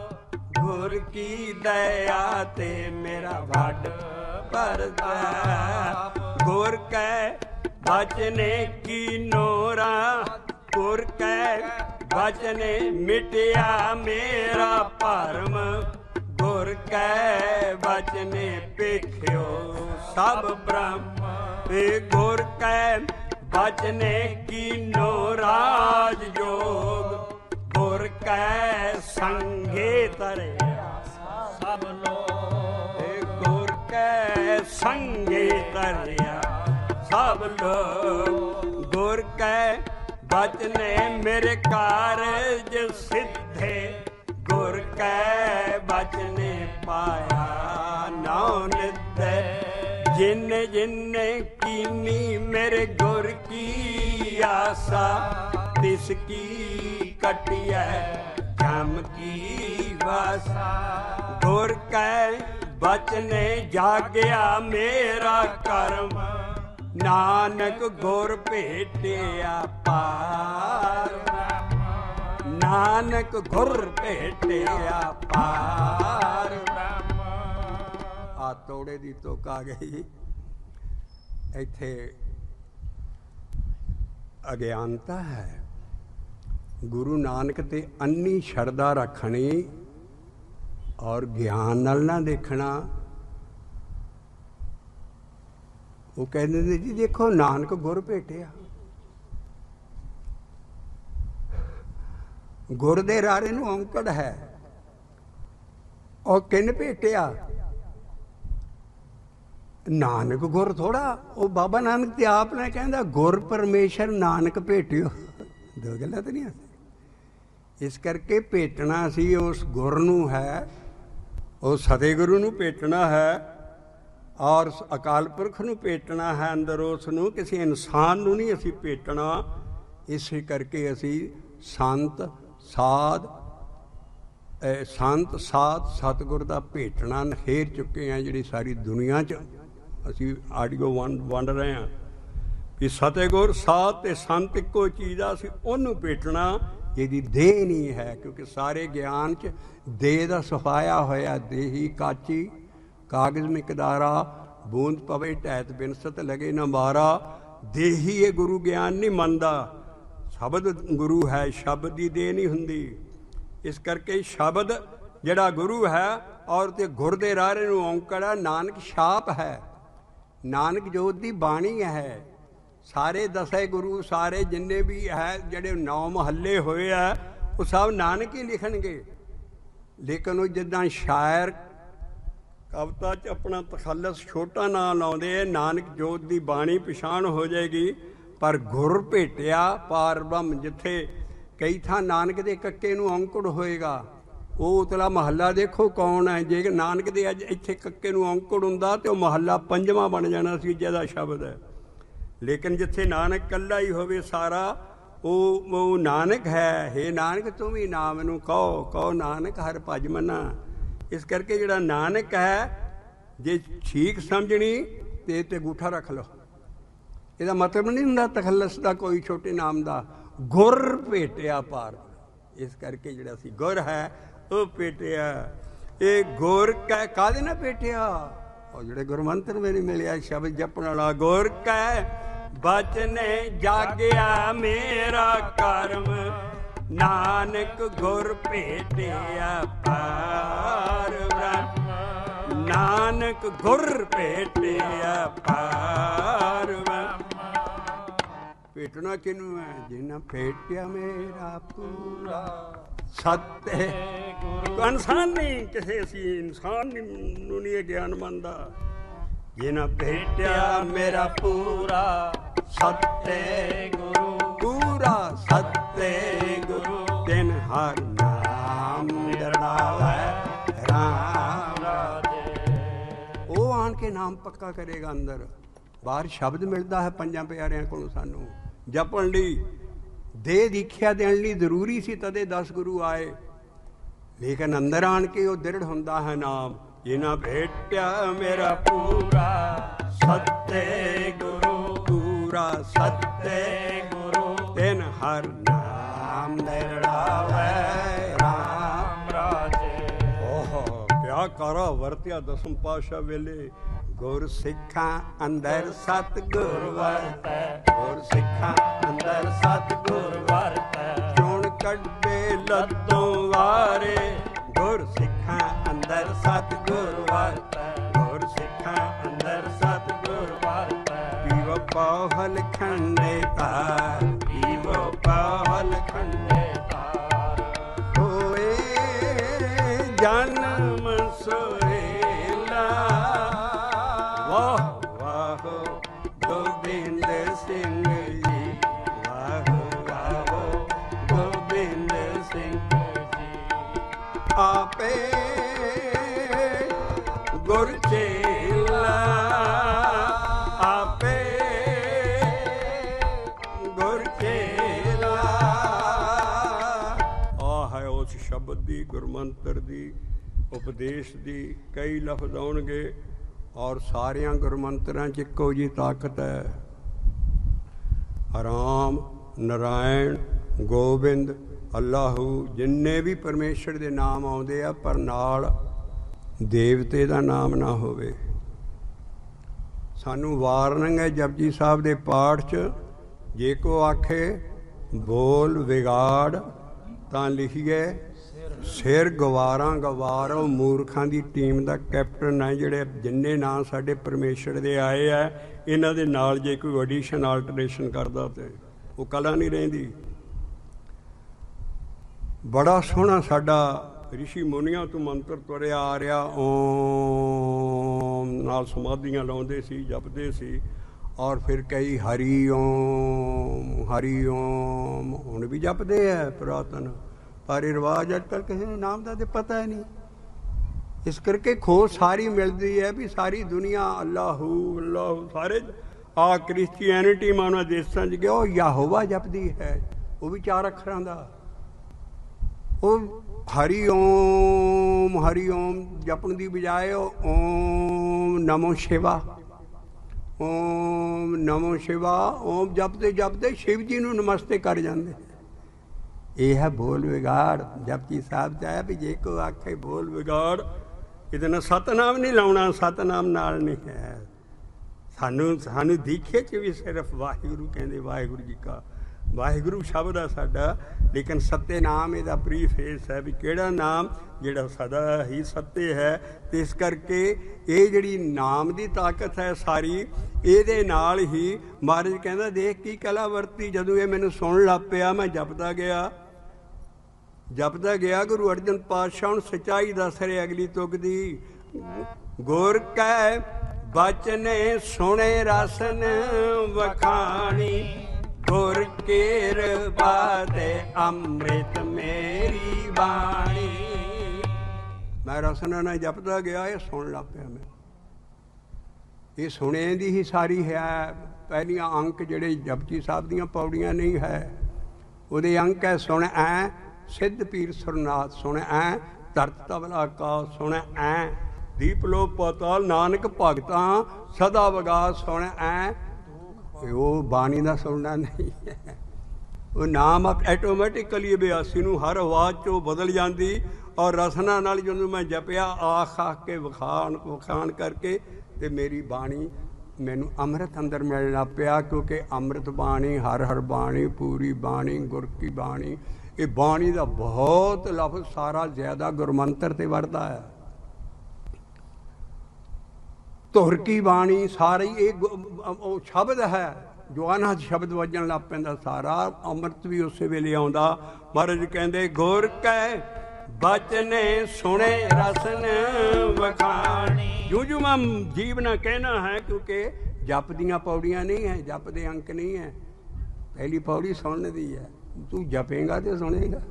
ਗੁਰ ਕੀ ਦਇਆ ਤੇ ਮੇਰਾ ਵੱਡ ਪ੍ਰਤਾਪ। ਗੁਰ ਕੈ ਬਚਨੇ ਕੀਨੋਰਾ, ਗੁਰ ਕੈ ਬਚਨੇ ਮਿਟਿਆ ਮੇਰਾ ਭਰਮ, ਗੁਰ ਕੈ ਬਚਨੇ ਪੇਖਿਓ ਸਭ ਬ੍ਰਹਮ। ਏ ਗੁਰ ਕੈ ਬਚਨੇ ਕੀਨੋ ਰਾਜ ਜੋਗ, ਗੁਰ ਕੈ ਸੰਗੇ ਤਰਿਆ ਸਭ ਲੋਗ। ਏ ਗੁਰ ਕੈ ਸੰਗੇ ਤਰਿਆ ਸਭ ਲੋਗ, ਗੁਰ ਕੈ ਬਚਨੇ ਮੇਰੇ ਕਾਰਜ ਸਿੱਧੇ, ਗੁਰ ਕੈ ਬਚਨੇ ਪਾਇਆ ਨਾਉ ਨਿਧੈ। ਜਿਨੇ ਜਿਨੇ ਕੀਨੀ ਮੇਰੇ ਗੁਰ ਕੀ ਆਸਾ, ਤਿਸ ਕੀ ਕਟਿਐ ਜਮ ਕੀ ਵਾਸਾ। ਗੁਰ ਕੈ ਬਚਨੇ ਜਾਗਿਆ ਮੇਰਾ ਕਰਮ, ਨਾਨਕ ਗੁਰ ਭੇਟਿਆ ਪਾਰ ਬ੍ਰਹਮ। ਨਾਨਕ ਗੁਰ ਭੇਟਿਆ ਪਾਰ ਬ੍ਰਹਮ। ਆ ਤੋੜੇ ਦੀ ਤੁਕ ਆ ਗਈ। ਇੱਥੇ ਅਗਿਆਨਤਾ ਹੈ। ਗੁਰੂ ਨਾਨਕ ਤੇ ਅੰਨੀ ਸ਼ਰਧਾ ਰੱਖਣੀ ਔਰ ਗਿਆਨ ਨਾਲ ਨਾ ਦੇਖਣਾ। ਉਹ ਕਹਿੰਦੇ ਨੇ ਜੀ ਦੇਖੋ ਨਾਨਕ ਗੁਰ ਭੇਟਿਆ, ਗੁਰ ਦੇ ਰਾਰੇ ਨੂੰ ਔਂਕੜ ਹੈ। ਉਹ ਕਿਨ ਭੇਟਿਆ? ਨਾਨਕ ਗੁਰ ਥੋੜਾ, ਉਹ ਬਾਬਾ ਨਾਨਕ ਤੇ ਆਪ ਨੇ ਕਹਿੰਦਾ ਗੁਰ ਪਰਮੇਸ਼ਰ ਨਾਨਕ ਭੇਟਿਓ। ਦੋ ਗੱਲਾਂ ਤਾਂ ਨਹੀਂ ਆ। ਇਸ ਕਰਕੇ ਭੇਟਣਾ ਸੀ ਉਸ ਗੁਰ ਨੂੰ ਹੈ, ਉਸ ਸਤਿਗੁਰੂ ਨੂੰ ਭੇਟਣਾ ਹੈ ਔਰ ਅਕਾਲ ਪੁਰਖ ਨੂੰ ਭੇਟਣਾ ਹੈ ਅੰਦਰ ਉਸ ਨੂੰ, ਕਿਸੇ ਇਨਸਾਨ ਨੂੰ ਨਹੀਂ ਅਸੀਂ ਭੇਟਣਾ। ਇਸੇ ਕਰਕੇ ਅਸੀਂ ਸੰਤ ਸਾਧ ਸਤਿਗੁਰ ਦਾ ਭੇਟਣਾ ਨਖੇਰ ਚੁੱਕੇ ਹਾਂ। ਜਿਹੜੀ ਸਾਰੀ ਦੁਨੀਆ 'ਚ ਅਸੀਂ ਆਡੀਓ ਵੰਡ ਰਹੇ ਹਾਂ ਕਿ ਫਤਿਹਗੁਰ ਸਾਧ ਤੇ ਸੰਤ ਇੱਕੋ ਚੀਜ਼ ਆ, ਅਸੀਂ ਉਹਨੂੰ ਭੇਟਣਾ ਜਿਹਦੀ ਦੇਹ ਨਹੀਂ ਹੈ। ਕਿਉਂਕਿ ਸਾਰੇ ਗਿਆਨ 'ਚ ਦੇਹ ਦਾ ਸੁਹਾਇਆ ਹੋਇਆ, ਦੇਹੀ ਕਾਚੀ ਕਾਗਜ਼ ਮਿਕਦਾਰਾ, ਬੂੰਦ ਪਵੇ ਢੈਤ ਬਿਨਸਤ ਲਗੇ ਨਾ ਮਾਰਾ। ਦੇਹੀ ਇਹ ਗੁਰੂ ਗਿਆਨ ਨਹੀਂ ਮੰਨਦਾ, ਸ਼ਬਦ ਗੁਰੂ ਹੈ, ਸ਼ਬਦ ਦੀ ਦੇਹ ਨਹੀਂ ਹੁੰਦੀ। ਇਸ ਕਰਕੇ ਸ਼ਬਦ ਜਿਹੜਾ ਗੁਰੂ ਹੈ ਔਰ ਤੇ ਗੁਰ ਦੇ ਰਾਰੇ ਨੂੰ ਔਂਕੜ ਹੈ। ਨਾਨਕ ਛਾਪ ਹੈ, ਨਾਨਕ ਜੋਤ ਦੀ ਬਾਣੀ ਹੈ। ਸਾਰੇ ਦਸੇ ਗੁਰੂ, ਸਾਰੇ ਜਿੰਨੇ ਵੀ ਹੈ ਜਿਹੜੇ 9 ਮਹੱਲੇ ਹੋਏ ਆ, ਉਹ ਸਭ ਨਾਨਕ ਹੀ ਲਿਖਣਗੇ। ਲੇਕਿਨ ਉਹ ਜਿੱਦਾਂ ਸ਼ਾਇਰ ਕਵਿਤਾ 'ਚ ਆਪਣਾ ਤਖੱਲਸ ਛੋਟਾ ਨਾਂ ਲਾਉਂਦੇ, ਨਾਨਕ ਜੋਤ ਦੀ ਬਾਣੀ ਪਛਾਣ ਹੋ ਜਾਏਗੀ। ਪਰ ਗੁਰ ਭੇਟਿਆ ਪਾਰ ਬ੍ਰਹਮ, ਜਿੱਥੇ ਕਈ ਥਾਂ ਨਾਨਕ ਦੇ ਕੱਕੇ ਨੂੰ ਔਂਕੜ ਹੋਏਗਾ, ਉਹ ਉਤਲਾ ਮਹੱਲਾ ਦੇਖੋ ਕੌਣ ਹੈ। ਜੇ ਨਾਨਕ ਦੇ ਅੱਜ ਇੱਥੇ ਕੱਕੇ ਨੂੰ ਔਂਕੜ ਹੁੰਦਾ ਤਾਂ ਉਹ ਮਹੱਲਾ 5ਵਾਂ ਬਣ ਜਾਣਾ ਸੀ ਜਿਹਦਾ ਸ਼ਬਦ ਹੈ। ਲੇਕਿਨ ਜਿੱਥੇ ਨਾਨਕ ਇਕੱਲਾ ਹੀ ਹੋਵੇ ਸਾਰਾ, ਉਹ ਨਾਨਕ ਹੈ। ਹੇ ਨਾਨਕ ਤੂੰ ਵੀ ਨਾ ਮੈਨੂੰ ਕਹੋ ਨਾਨਕ ਹਰ ਭਜ ਮਨਾ। ਇਸ ਕਰਕੇ ਜਿਹੜਾ ਨਾਨਕ ਹੈ, ਜੇ ਠੀਕ ਸਮਝਣੀ ਤੇ ਇਹ 'ਤੇ ਅੰਗੂਠਾ ਰੱਖ ਲਓ। ਇਹਦਾ ਮਤਲਬ ਨਹੀਂ ਹੁੰਦਾ ਤਖੱਲਸ ਦਾ ਕੋਈ ਛੋਟੇ ਨਾਮ ਦਾ। ਗੁਰ ਭੇਟਿਆ ਪਾਰ। ਇਸ ਕਰਕੇ ਜਿਹੜਾ ਸੀ ਗੁਰ ਹੈ ਉਹ ਭੇਟਿਆ। ਇਹ ਗੁਰ ਕੈ ਕਾਹਦੇ ਨਾਲ ਭੇਟਿਆ? ਉਹ ਜਿਹੜੇ ਗੁਰਮੰਤਰ ਮੈਨੂੰ ਮਿਲਿਆ ਸ਼ਬਦ ਜਪਣ ਵਾਲਾ। ਗੁਰ ਕੈ ਬਚਨੇ ਜਾਗਿਆ ਮੇਰਾ ਕਰਮ, ਨਾਨਕ ਗੁਰ ਭੇਟਿਆ ਪਾਰ ਬ੍ਰਹਮ। ਨਾਨਕ ਗੁਰ ਭੇਟਿਆ ਪਾਰ ਬ੍ਰਹਮ। ਭੇਟਣਾ ਕਿਹਨੂੰ ਹੈ? ਜਿਨ੍ਹਾਂ ਭੇਟਿਆ ਮੇਰਾ ਪੂਰਾ ਸਤਿ ਗੁਰੂ। ਇਨਸਾਨ ਨਹੀਂ, ਕਿਸੇ ਅਸੀਂ ਇਨਸਾਨ ਨੂੰ ਨਹੀਂ ਇਹ ਗਿਆਨ ਮੰਨਦਾ। ਜਿਨ੍ਹਾਂ ਭੇਟਿਆ ਮੇਰਾ ਪੂਰਾ ਸਤਿ ਗੁਰੂ, ਪੂਰਾ ਸਤਿ ਗੁਰੂ। ਤਿਨ ਹਰ ਨਾਮ ਜਰਨਾਵੈ ਰਾਮ ਰਾਜੇ। ਉਹ ਆਣ ਕੇ ਨਾਮ ਪੱਕਾ ਕਰੇਗਾ ਅੰਦਰ। ਬਾਹਰ ਸ਼ਬਦ ਮਿਲਦਾ ਹੈ ਪੰਜਾਂ ਪਿਆਰਿਆਂ ਕੋਲੋਂ ਸਾਨੂੰ ਜਪਣ ਲਈ, ਦੇਹ ਦੀਖਿਆ ਦੇਣ ਲਈ ਜ਼ਰੂਰੀ ਸੀ, ਤਦੇ 10 ਗੁਰੂ ਆਏ। ਲੇਕਿਨ ਅੰਦਰ ਆਣ ਕੇ ਉਹ ਦ੍ਰਿੜ ਹੁੰਦਾ ਹੈ ਨਾਮ। ਜਿਨਾ ਭੇਟਿਆ ਮੇਰਾ ਪੂਰਾ ਸੱਤੇ ਗੁਰੂ, ਪੂਰਾ ਸੱਤੇ ਗੁਰੂ, ਤਿਨ ਹਰ ਨਾਮ ਨਿਰੜਾਵੇ ਰਾਮ ਰਾਜੇ। ਓਹ ਕਿਆ ਕਾਰਾ ਵਰਤਿਆ ਦਸਮ ਪਾਤਸ਼ਾਹ ਵੇਲੇ। ਗੁਰ ਸਿੱਖਾਂ ਅੰਦਰ ਸਤਿਗੁਰ ਵਰਤੈ, ਗੁਰ ਸਿੱਖਾਂ ਅੰਦਰ ਸਤਿਗੁਰ ਵਰਤੈ, ਚੋਣ ਕੱਢੇ ਲੱਦੋਂ ਵਾਰੇ, ਗੁਰ ਸਿੱਖਾਂ ਅੰਦਰ ਸਤਿਗੁਰ ਵਰਤੈ, ਗੁਰ ਸਿੱਖਾਂ ਅੰਦਰ ਸਤਿਗੁਰ ਵਰਤੈ। ਪੀਵੋ ਪਾਹਲ ਖੰਡੇ ਤਾਰ, ਪੀਵੋ ਪਾਹਲ ਖੰਡੇ ਤਾਰ, ਹੋਏ ਜਨਮ ਸੁਹੇਲਾ। ਵਾਹ ਵਾਹ ਗੋਬਿੰਦ ਸਿੰਘ ਜੀ, ਵਾਹ ਵਾਹ ਗੋਬਿੰਦ ਸਿੰਘ ਜੀ। ਆਪੇ ਗੁਰ ਚੇਲਾ, ਆਪੇ ਗੁਰ ਚੇਲਾ। ਆਹ ਹੈ ਉਸ ਸ਼ਬਦ ਦੀ, ਗੁਰਮੰਤਰ ਦੀ, ਉਪਦੇਸ਼ ਦੀ ਕਈ ਲਫ਼ਜ਼ ਆਉਣਗੇ ਔਰ ਸਾਰਿਆਂ ਗੁਰਮੰਤਰਾਂ 'ਚ ਇੱਕੋ ਜਿਹੀ ਤਾਕਤ ਹੈ। ਰਾਮ, ਨਾਰਾਇਣ, ਗੋਬਿੰਦ, ਅੱਲਾਹੂ, ਜਿੰਨੇ ਵੀ ਪਰਮੇਸ਼ਰ ਦੇ ਨਾਮ ਆਉਂਦੇ ਆ, ਪਰ ਨਾਲ ਦੇਵਤੇ ਦਾ ਨਾਮ ਨਾ ਹੋਵੇ। ਸਾਨੂੰ ਵਾਰਨਿੰਗ ਹੈ ਜਪਜੀ ਸਾਹਿਬ ਦੇ ਪਾਠ 'ਚ, ਜੇ ਕੋ ਆਖੇ ਬੋਲ ਵਿਗਾੜ ਤਾਂ ਲਿਖੀਏ ਸਿਰ ਗਵਾਰਾਂ ਗਵਾਰੋ। ਮੂਰਖਾਂ ਦੀ ਟੀਮ ਦਾ ਕੈਪਟਨ ਹੈ। ਜਿਹੜੇ ਜਿੰਨੇ ਨਾਂ ਸਾਡੇ ਪਰਮੇਸ਼ਰ ਦੇ ਆਏ ਆ, ਇਹਨਾਂ ਦੇ ਨਾਲ ਜੇ ਕੋਈ ਐਡੀਸ਼ਨ ਆਲਟਰੇਸ਼ਨ ਕਰਦਾ ਤੇ ਉਹ ਕਲਾ ਨਹੀਂ ਰਹਿੰਦੀ। ਬੜਾ ਸੋਹਣਾ ਸਾਡਾ ਰਿਸ਼ੀ ਮੁਨੀਆਂ ਤੋਂ ਮੰਤਰ ਤੁਰਿਆ ਆ ਰਿਹਾ। ਓਮ ਨਾਲ ਸਮਾਧੀਆਂ ਲਾਉਂਦੇ ਸੀ, ਜਪਦੇ ਸੀ, ਔਰ ਫਿਰ ਕਈ ਹਰੀ ਓਮ, ਹਰੀ ਓਮ ਹੁਣ ਵੀ ਜਪਦੇ ਆ ਪੁਰਾਤਨ। ਪਰ ਇਹ ਰਿਵਾਜ ਅੱਜ ਕੱਲ੍ਹ ਕਿਸੇ ਨੂੰ ਨਾਮ ਦਾ ਤਾਂ ਪਤਾ ਹੀ ਨਹੀਂ। ਇਸ ਕਰਕੇ ਖੋਜ ਸਾਰੀ ਮਿਲਦੀ ਹੈ ਵੀ ਸਾਰੀ ਦੁਨੀਆ ਅੱਲਾਹੂ ਅੱਲਾਹੂ, ਸਾਰੇ ਆ ਕ੍ਰਿਸਚੀਅਨਿਟੀ ਮੈਂ ਉਹਨਾਂ ਦੇਸ਼ਾਂ 'ਚ ਗਿਆ, ਉਹ ਯਹੋਵਾ ਜਪਦੀ ਹੈ, ਉਹ ਵੀ 4 ਅੱਖਰਾਂ ਦਾ। ਉਹ ਹਰੀ ਓਮ ਜਪਣ ਦੀ ਬਜਾਏ ਉਹ ਓਮ ਨਮੋ ਸ਼ਿਵਾ, ਓਮ ਨਮੋ ਸ਼ਿਵਾ, ਓਮ ਜਪਦੇ ਜਪਦੇ ਸ਼ਿਵ ਜੀ ਨੂੰ ਨਮਸਤੇ ਕਰ ਜਾਂਦੇ। ਇਹ ਹੈ ਬੋਲ ਵਿਗਾੜ। ਜਪਜੀ ਸਾਹਿਬ 'ਚ ਆਇਆ ਵੀ ਜੇ ਕੋ ਆਖੇ ਬੋਲ ਵਿਗਾੜ, ਇਹਦੇ ਨਾਲ ਸਤਨਾਮ ਨਹੀਂ ਲਾਉਣਾ, ਸਤਨਾਮ ਨਾਲ ਨਹੀਂ ਹੈ। ਸਾਨੂੰ ਦੀਖੇ 'ਚ ਵੀ ਸਿਰਫ ਵਾਹਿਗੁਰੂ ਕਹਿੰਦੇ, ਵਾਹਿਗੁਰੂ ਜੀ ਕਾ, ਵਾਹਿਗੁਰੂ ਸ਼ਬਦ ਆ ਸਾਡਾ, ਲੇਕਿਨ ਸੱਤੇ ਨਾਮ ਇਹਦਾ ਪ੍ਰੀਫੇਸ ਹੈ ਵੀ ਕਿਹੜਾ ਨਾਮ ਜਿਹੜਾ ਸਦਾ ਹੀ ਸੱਤੇ ਹੈ। ਅਤੇ ਇਸ ਕਰਕੇ ਇਹ ਜਿਹੜੀ ਨਾਮ ਦੀ ਤਾਕਤ ਹੈ ਸਾਰੀ, ਇਹਦੇ ਨਾਲ ਹੀ ਮਹਾਰਾਜ ਕਹਿੰਦਾ ਦੇਖ ਕੀ ਕਲਾ ਵਰਤੀ। ਜਦੋਂ ਇਹ ਮੈਨੂੰ ਸੁਣਨ ਲੱਗ ਪਿਆ, ਮੈਂ ਜਪਦਾ ਗਿਆ। ਗੁਰੂ ਅਰਜਨ ਪਾਤਸ਼ਾਹ ਹੁਣ ਸੱਚਾਈ ਦੱਸ ਰਹੇ ਅਗਲੀ ਤੁਕ ਦੀ। ਗੁਰ ਕੈ ਬਚਨੇ ਸੁਣੇ ਰਸਨ ਵਖਾਣੀ, ਗੁਰ ਕਿਰਪਾ ਤੇ ਅੰਮ੍ਰਿਤ ਮੇਰੀ ਬਾਣੀ। ਮੈਂ ਰਸਨਾ ਨਾਲ ਜਪਦਾ ਗਿਆ, ਇਹ ਸੁਣ ਲੱਗ ਪਿਆ ਮੈਂ। ਇਹ ਸੁਣੇ ਦੀ ਹੀ ਸਾਰੀ ਹੈ। ਪਹਿਲੀਆਂ ਅੰਕ ਜਿਹੜੇ ਜਪਜੀ ਸਾਹਿਬ ਦੀਆਂ ਪੌੜੀਆਂ ਨਹੀਂ ਹੈ, ਉਹਦੇ ਅੰਕ ਹੈ ਸੁਣ ਐ ਸਿੱਧ ਪੀਰ ਸੁਰਨਾਥ, ਸੁਣ ਐ ਧਰਤ ਤਬਲ ਆਕਾਸ਼, ਸੁਣ ਐ ਦੀਪ ਲੋ ਪਾਤਾਲ, ਨਾਨਕ ਭਗਤਾਂ ਸਦਾ ਵਗਾਸ, ਸੁਣ ਐ। ਉਹ ਬਾਣੀ ਦਾ ਸੁਣਨਾ ਨਹੀਂ ਹੈ। ਉਹ ਨਾਮ ਐਟੋਮੈਟਿਕਲੀ ਬਿਆਸੀ ਨੂੰ ਹਰ ਆਵਾਜ਼ 'ਚ ਉਹ ਬਦਲ ਜਾਂਦੀ। ਔਰ ਰਸਨਾ ਨਾਲ ਜਦੋਂ ਮੈਂ ਜਪਿਆ ਆਖ ਕੇ ਵਿਖਾਣ ਕਰਕੇ, ਅਤੇ ਮੇਰੀ ਬਾਣੀ ਮੈਨੂੰ ਅੰਮ੍ਰਿਤ ਅੰਦਰ ਮਿਲਣ ਲੱਗ ਪਿਆ। ਕਿਉਂਕਿ ਅੰਮ੍ਰਿਤ ਬਾਣੀ, ਹਰ ਬਾਣੀ, ਪੂਰੀ ਬਾਣੀ, ਗੁਰ ਕੀ ਬਾਣੀ। ਇਹ ਬਾਣੀ ਦਾ ਬਹੁਤ ਲਫ਼ਜ਼ ਸਾਰਾ ਜ਼ਿਆਦਾ ਗੁਰਮੰਤਰ 'ਤੇ ਵਰਦਾ ਹੈ। ਧੁਰ ਕੀ ਬਾਣੀ ਸਾਰੀ ਇਹ ਉਹ ਸ਼ਬਦ ਹੈ। ਜਵਾਨਾਂ 'ਚ ਸ਼ਬਦ ਵੱਜਣ ਲੱਗ ਪੈਂਦਾ ਸਾਰਾ। ਅੰਮ੍ਰਿਤ ਵੀ ਉਸੇ ਵੇਲੇ ਆਉਂਦਾ। ਮਹਾਰਾਜ ਕਹਿੰਦੇ ਗੁਰ ਕੈ ਬਚਨੇ ਸੁਣੇ ਰਸਨ ਵਖਾਣੀ। ਜੋ ਮੈਂ ਜੀਵਨਾ ਕਹਿਣਾ ਹੈ, ਕਿਉਂਕਿ ਜਪ ਦੀਆਂ ਪੌੜੀਆਂ ਨਹੀਂ ਹੈ, ਜਪ ਦੇ ਅੰਕ ਨਹੀਂ ਹੈ। ਪਹਿਲੀ ਪੌੜੀ ਸੁਣਨ ਦੀ ਹੈ, ਤੂੰ ਜਪੇਂਗਾ ਤੇ ਸੁਣੇਗਾ।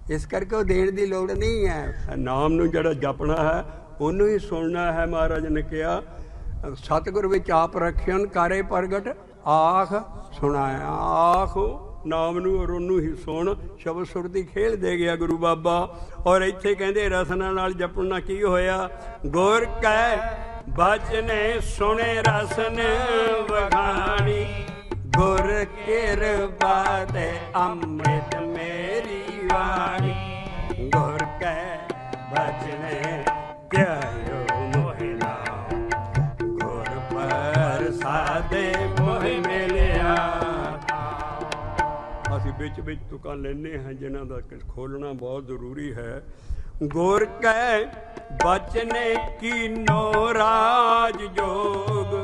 ਇਸ ਕਰਕੇ ਉਹ ਦੇਣ ਦੀ ਲੋੜ ਨਹੀਂ ਹੈ। ਨਾਮ ਨੂੰ ਜਿਹੜਾ ਜਪਣਾ ਹੈ ਉਹਨੂੰ ਹੀ ਸੁਣਨਾ ਹੈ। ਮਹਾਰਾਜ ਨੇ ਕਿਹਾ ਸਤਿਗੁਰ ਵਿੱਚ ਆਪ ਰੱਖਿਅਨ ਕਾਰੇ ਪ੍ਰਗਟ ਆਖ ਸੁਣਾਇਆ। ਆਖ ਨਾਮ ਨੂੰ ਔਰ ਉਹਨੂੰ ਹੀ ਸੁਣ। ਸ਼ਬਦ ਸੁਰਤੀ ਖੇਲ ਦੇ ਗਿਆ ਗੁਰੂ ਬਾਬਾ। ਔਰ ਇੱਥੇ ਕਹਿੰਦੇ ਰਸਨਾ ਨਾਲ ਜਪਣ ਨਾਲ ਕੀ ਹੋਇਆ? ਗੁਰ ਕੈ ਬਚਨੇ ਸੁਣੇ ਰਸਨ ਵਖਾਣੀ, ਗੁਰ ਕਿਰਪਾ ਤੇ ਅੰਮ੍ਰਿਤ ਮੇਰੀ ਵਾਣੀ। ਗੁਰ ਕੈ ਬਚਨੇ ਧਿਆਇਓ ਮੋਹਿ ਨਾਮ, ਗੁਰ ਪ੍ਰਸਾਦੇ ਮੋਹਿ ਮਿਲਿਆ। ਅਸੀਂ ਵਿੱਚ ਵਿੱਚ ਤੁਕਾਂ ਲੈਂਦੇ ਹਾਂ ਜਿਨ੍ਹਾਂ ਦਾ ਖੋਲ੍ਹਣਾ ਬਹੁਤ ਜ਼ਰੂਰੀ ਹੈ। ਗੁਰ ਕੈ ਬਚਨੇ ਕੀਨੋ ਰਾਜ ਜੋਗ,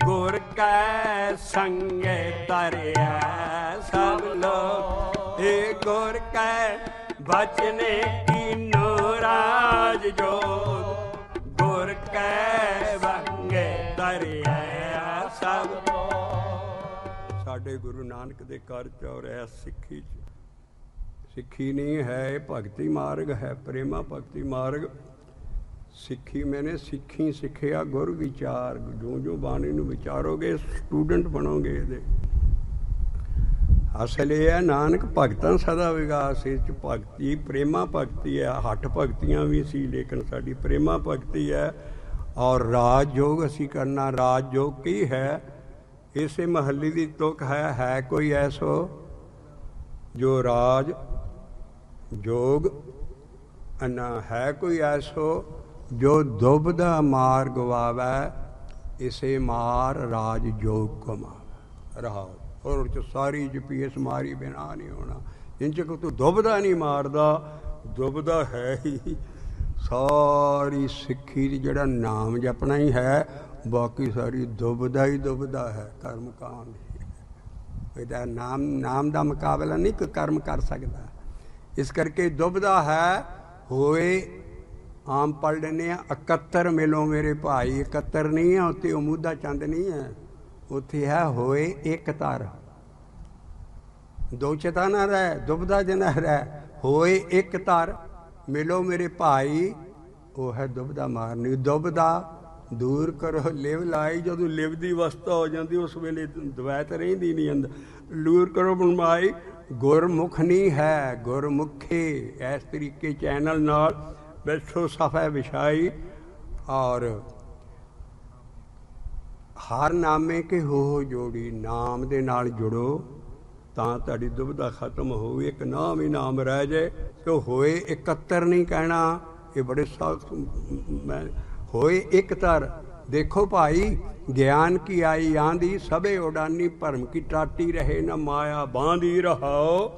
ਗੁਰ ਕੈ ਸੰਗੇ ਤਰਿਆ ਸਭ ਲੋਕ। ਇਹ ਗੁਰ ਕੈ ਬਚਨੇ ਕੀਨੋ ਰਾਜ ਜੋਗ, ਗੁਰ ਕੈ ਸੰਗੇ ਤਰਿਆ ਸਭ ਲੋਕ। ਸਾਡੇ ਗੁਰੂ ਨਾਨਕ ਦੇ ਘਰ ਚ ਔਰ ਐ ਸਿੱਖੀ ਚ, ਸਿੱਖੀ ਨਹੀਂ ਹੈ ਇਹ ਭਗਤੀ ਮਾਰਗ ਹੈ, ਪ੍ਰੇਮਾ ਭਗਤੀ ਮਾਰਗ। ਸਿੱਖੀ ਮੈਨੇ ਸਿੱਖੀ ਸਿੱਖਿਆ ਗੁਰ ਵਿਚਾਰ। ਜੋ ਜੋ ਬਾਣੀ ਨੂੰ ਵਿਚਾਰੋਗੇ ਸਟੂਡੈਂਟ ਬਣੋਗੇ ਇਹਦੇ। ਅਸਲ ਇਹ ਹੈ ਨਾਨਕ ਭਗਤਾਂ ਸਦਾ ਵਿਗਾਸ। ਇਸ 'ਚ ਭਗਤੀ ਪ੍ਰੇਮਾ ਭਗਤੀ ਹੈ। ਹੱਠ ਭਗਤੀਆਂ ਵੀ ਸੀ ਲੇਕਿਨ ਸਾਡੀ ਪ੍ਰੇਮਾ ਭਗਤੀ ਹੈ। ਔਰ ਰਾਜ ਯੋਗ ਅਸੀਂ ਕਰਨਾ। ਰਾਜ ਯੋਗ ਕੀ ਹੈ? ਇਸੇ ਮਹੱਲੇ ਦੀ ਤੁਕ ਹੈ ਕੋਈ ਐਸੋ ਜੋ ਰਾਜ ਜੋਗ ਅਨਾ ਹੈ ਕੋਈ ਐਸੋ ਜੋ ਦੁਬਦਾ ਮਾਰ ਗਵਾਵੈ, ਇਸੇ ਮਾਰ ਰਾਜ ਜੋਗ ਕਮਾਵੈ। ਰਹਾਓ। ਔਰ ਉਹ 'ਚ ਸਾਰੀ GPS ਮਾਰੀ ਬਿਨਾ ਨਹੀਂ ਹੋਣਾ। ਜਿੰਨ 'ਚ ਤੂੰ ਦੁਬਦਾ ਨਹੀਂ ਮਾਰਦਾ, ਦੁਬਦਾ ਹੈ ਹੀ ਸਾਰੀ ਸਿੱਖੀ ਦੀ। ਜਿਹੜਾ ਨਾਮ ਜਪਣਾ ਹੀ ਹੈ, ਬਾਕੀ ਸਾਰੀ ਦੁਬਦਾ ਹੀ ਦੁਬਦਾ ਹੈ। ਕਰਮ ਕਾਂਡ ਇਹਦਾ ਨਾਮ ਦਾ ਮੁਕਾਬਲਾ ਨਹੀਂ ਕੋਈ ਕਰਮ ਕਰ ਸਕਦਾ। ਇਸ ਕਰਕੇ ਦੁਬਦਾ ਹੈ। ਹੋਏ ਆਮ ਪੜ੍ਹ ਲੈਂਦੇ ਹਾਂ 71 ਮਿਲੋ ਮੇਰੇ ਭਾਈ। 71 ਨਹੀਂ ਹੈ ਉੱਥੇ, ਉਮੂਦਾ ਚੰਦ ਨਹੀਂ ਹੈ ਉੱਥੇ, ਹੈ ਹੋਏ ਇੱਕ ਧਰ। ਦੋ ਚਿਤਾ ਨਾ ਰਹਿ, ਦੁਬਦਾ ਜਨਾ ਰਹਿ। ਹੋਏ ਇੱਕ ਧਰ ਮਿਲੋ ਮੇਰੇ ਭਾਈ, ਉਹ ਹੈ ਦੁਬਦਾ ਮਾਰਨੀ। ਦੁਬਦਾ ਦੂਰ ਕਰੋ ਲਿਵ ਲਾਈ। ਜਦੋਂ ਲਿਵ ਦੀ ਅਵਸਥਾ ਹੋ ਜਾਂਦੀ ਉਸ ਵੇਲੇ ਦਵੈਤ ਰਹਿੰਦੀ ਨਹੀਂ ਅੰਦਰ। ਦੂਰ ਕਰੋ ਬਣਵਾਈ। ਗੁਰਮੁਖ ਨਹੀਂ ਹੈ, ਗੁਰਮੁਖੇ। ਇਸ ਤਰੀਕੇ ਚੈਨਲ ਨਾਲ ਬੈਠੋ ਸਫਾ ਵਿਛਾਈ। ਔਰ ਹਰ ਨਾਮੇ ਕੇ ਹੋ ਜੋੜੀ। ਨਾਮ ਦੇ ਨਾਲ ਜੁੜੋ ਤਾਂ ਤੁਹਾਡੀ ਦੁਬਿਧਾ ਖਤਮ ਹੋਵੇ। ਇੱਕ ਨਾਮ ਹੀ ਨਾਮ ਰਹਿ ਜਾਏ ਤੇ ਹੋਏ 71 ਨਹੀਂ ਕਹਿਣਾ। ਇਹ ਬੜੇ ਸਖਤ ਮੈਂ ਹੋਏ ਇੱਕ ਧਰ। ਦੇਖੋ ਭਾਈ ਗਿਆਨ ਕੀ ਆਈ ਆਂਦੀ, ਸਭੇ ਉਡਾਨੀ ਭਰਮ ਕੀ ਟਾਟੀ ਰਹੇ ਨਾ ਮਾਇਆ ਬਾਂਧੀ ਰਹਾਓ।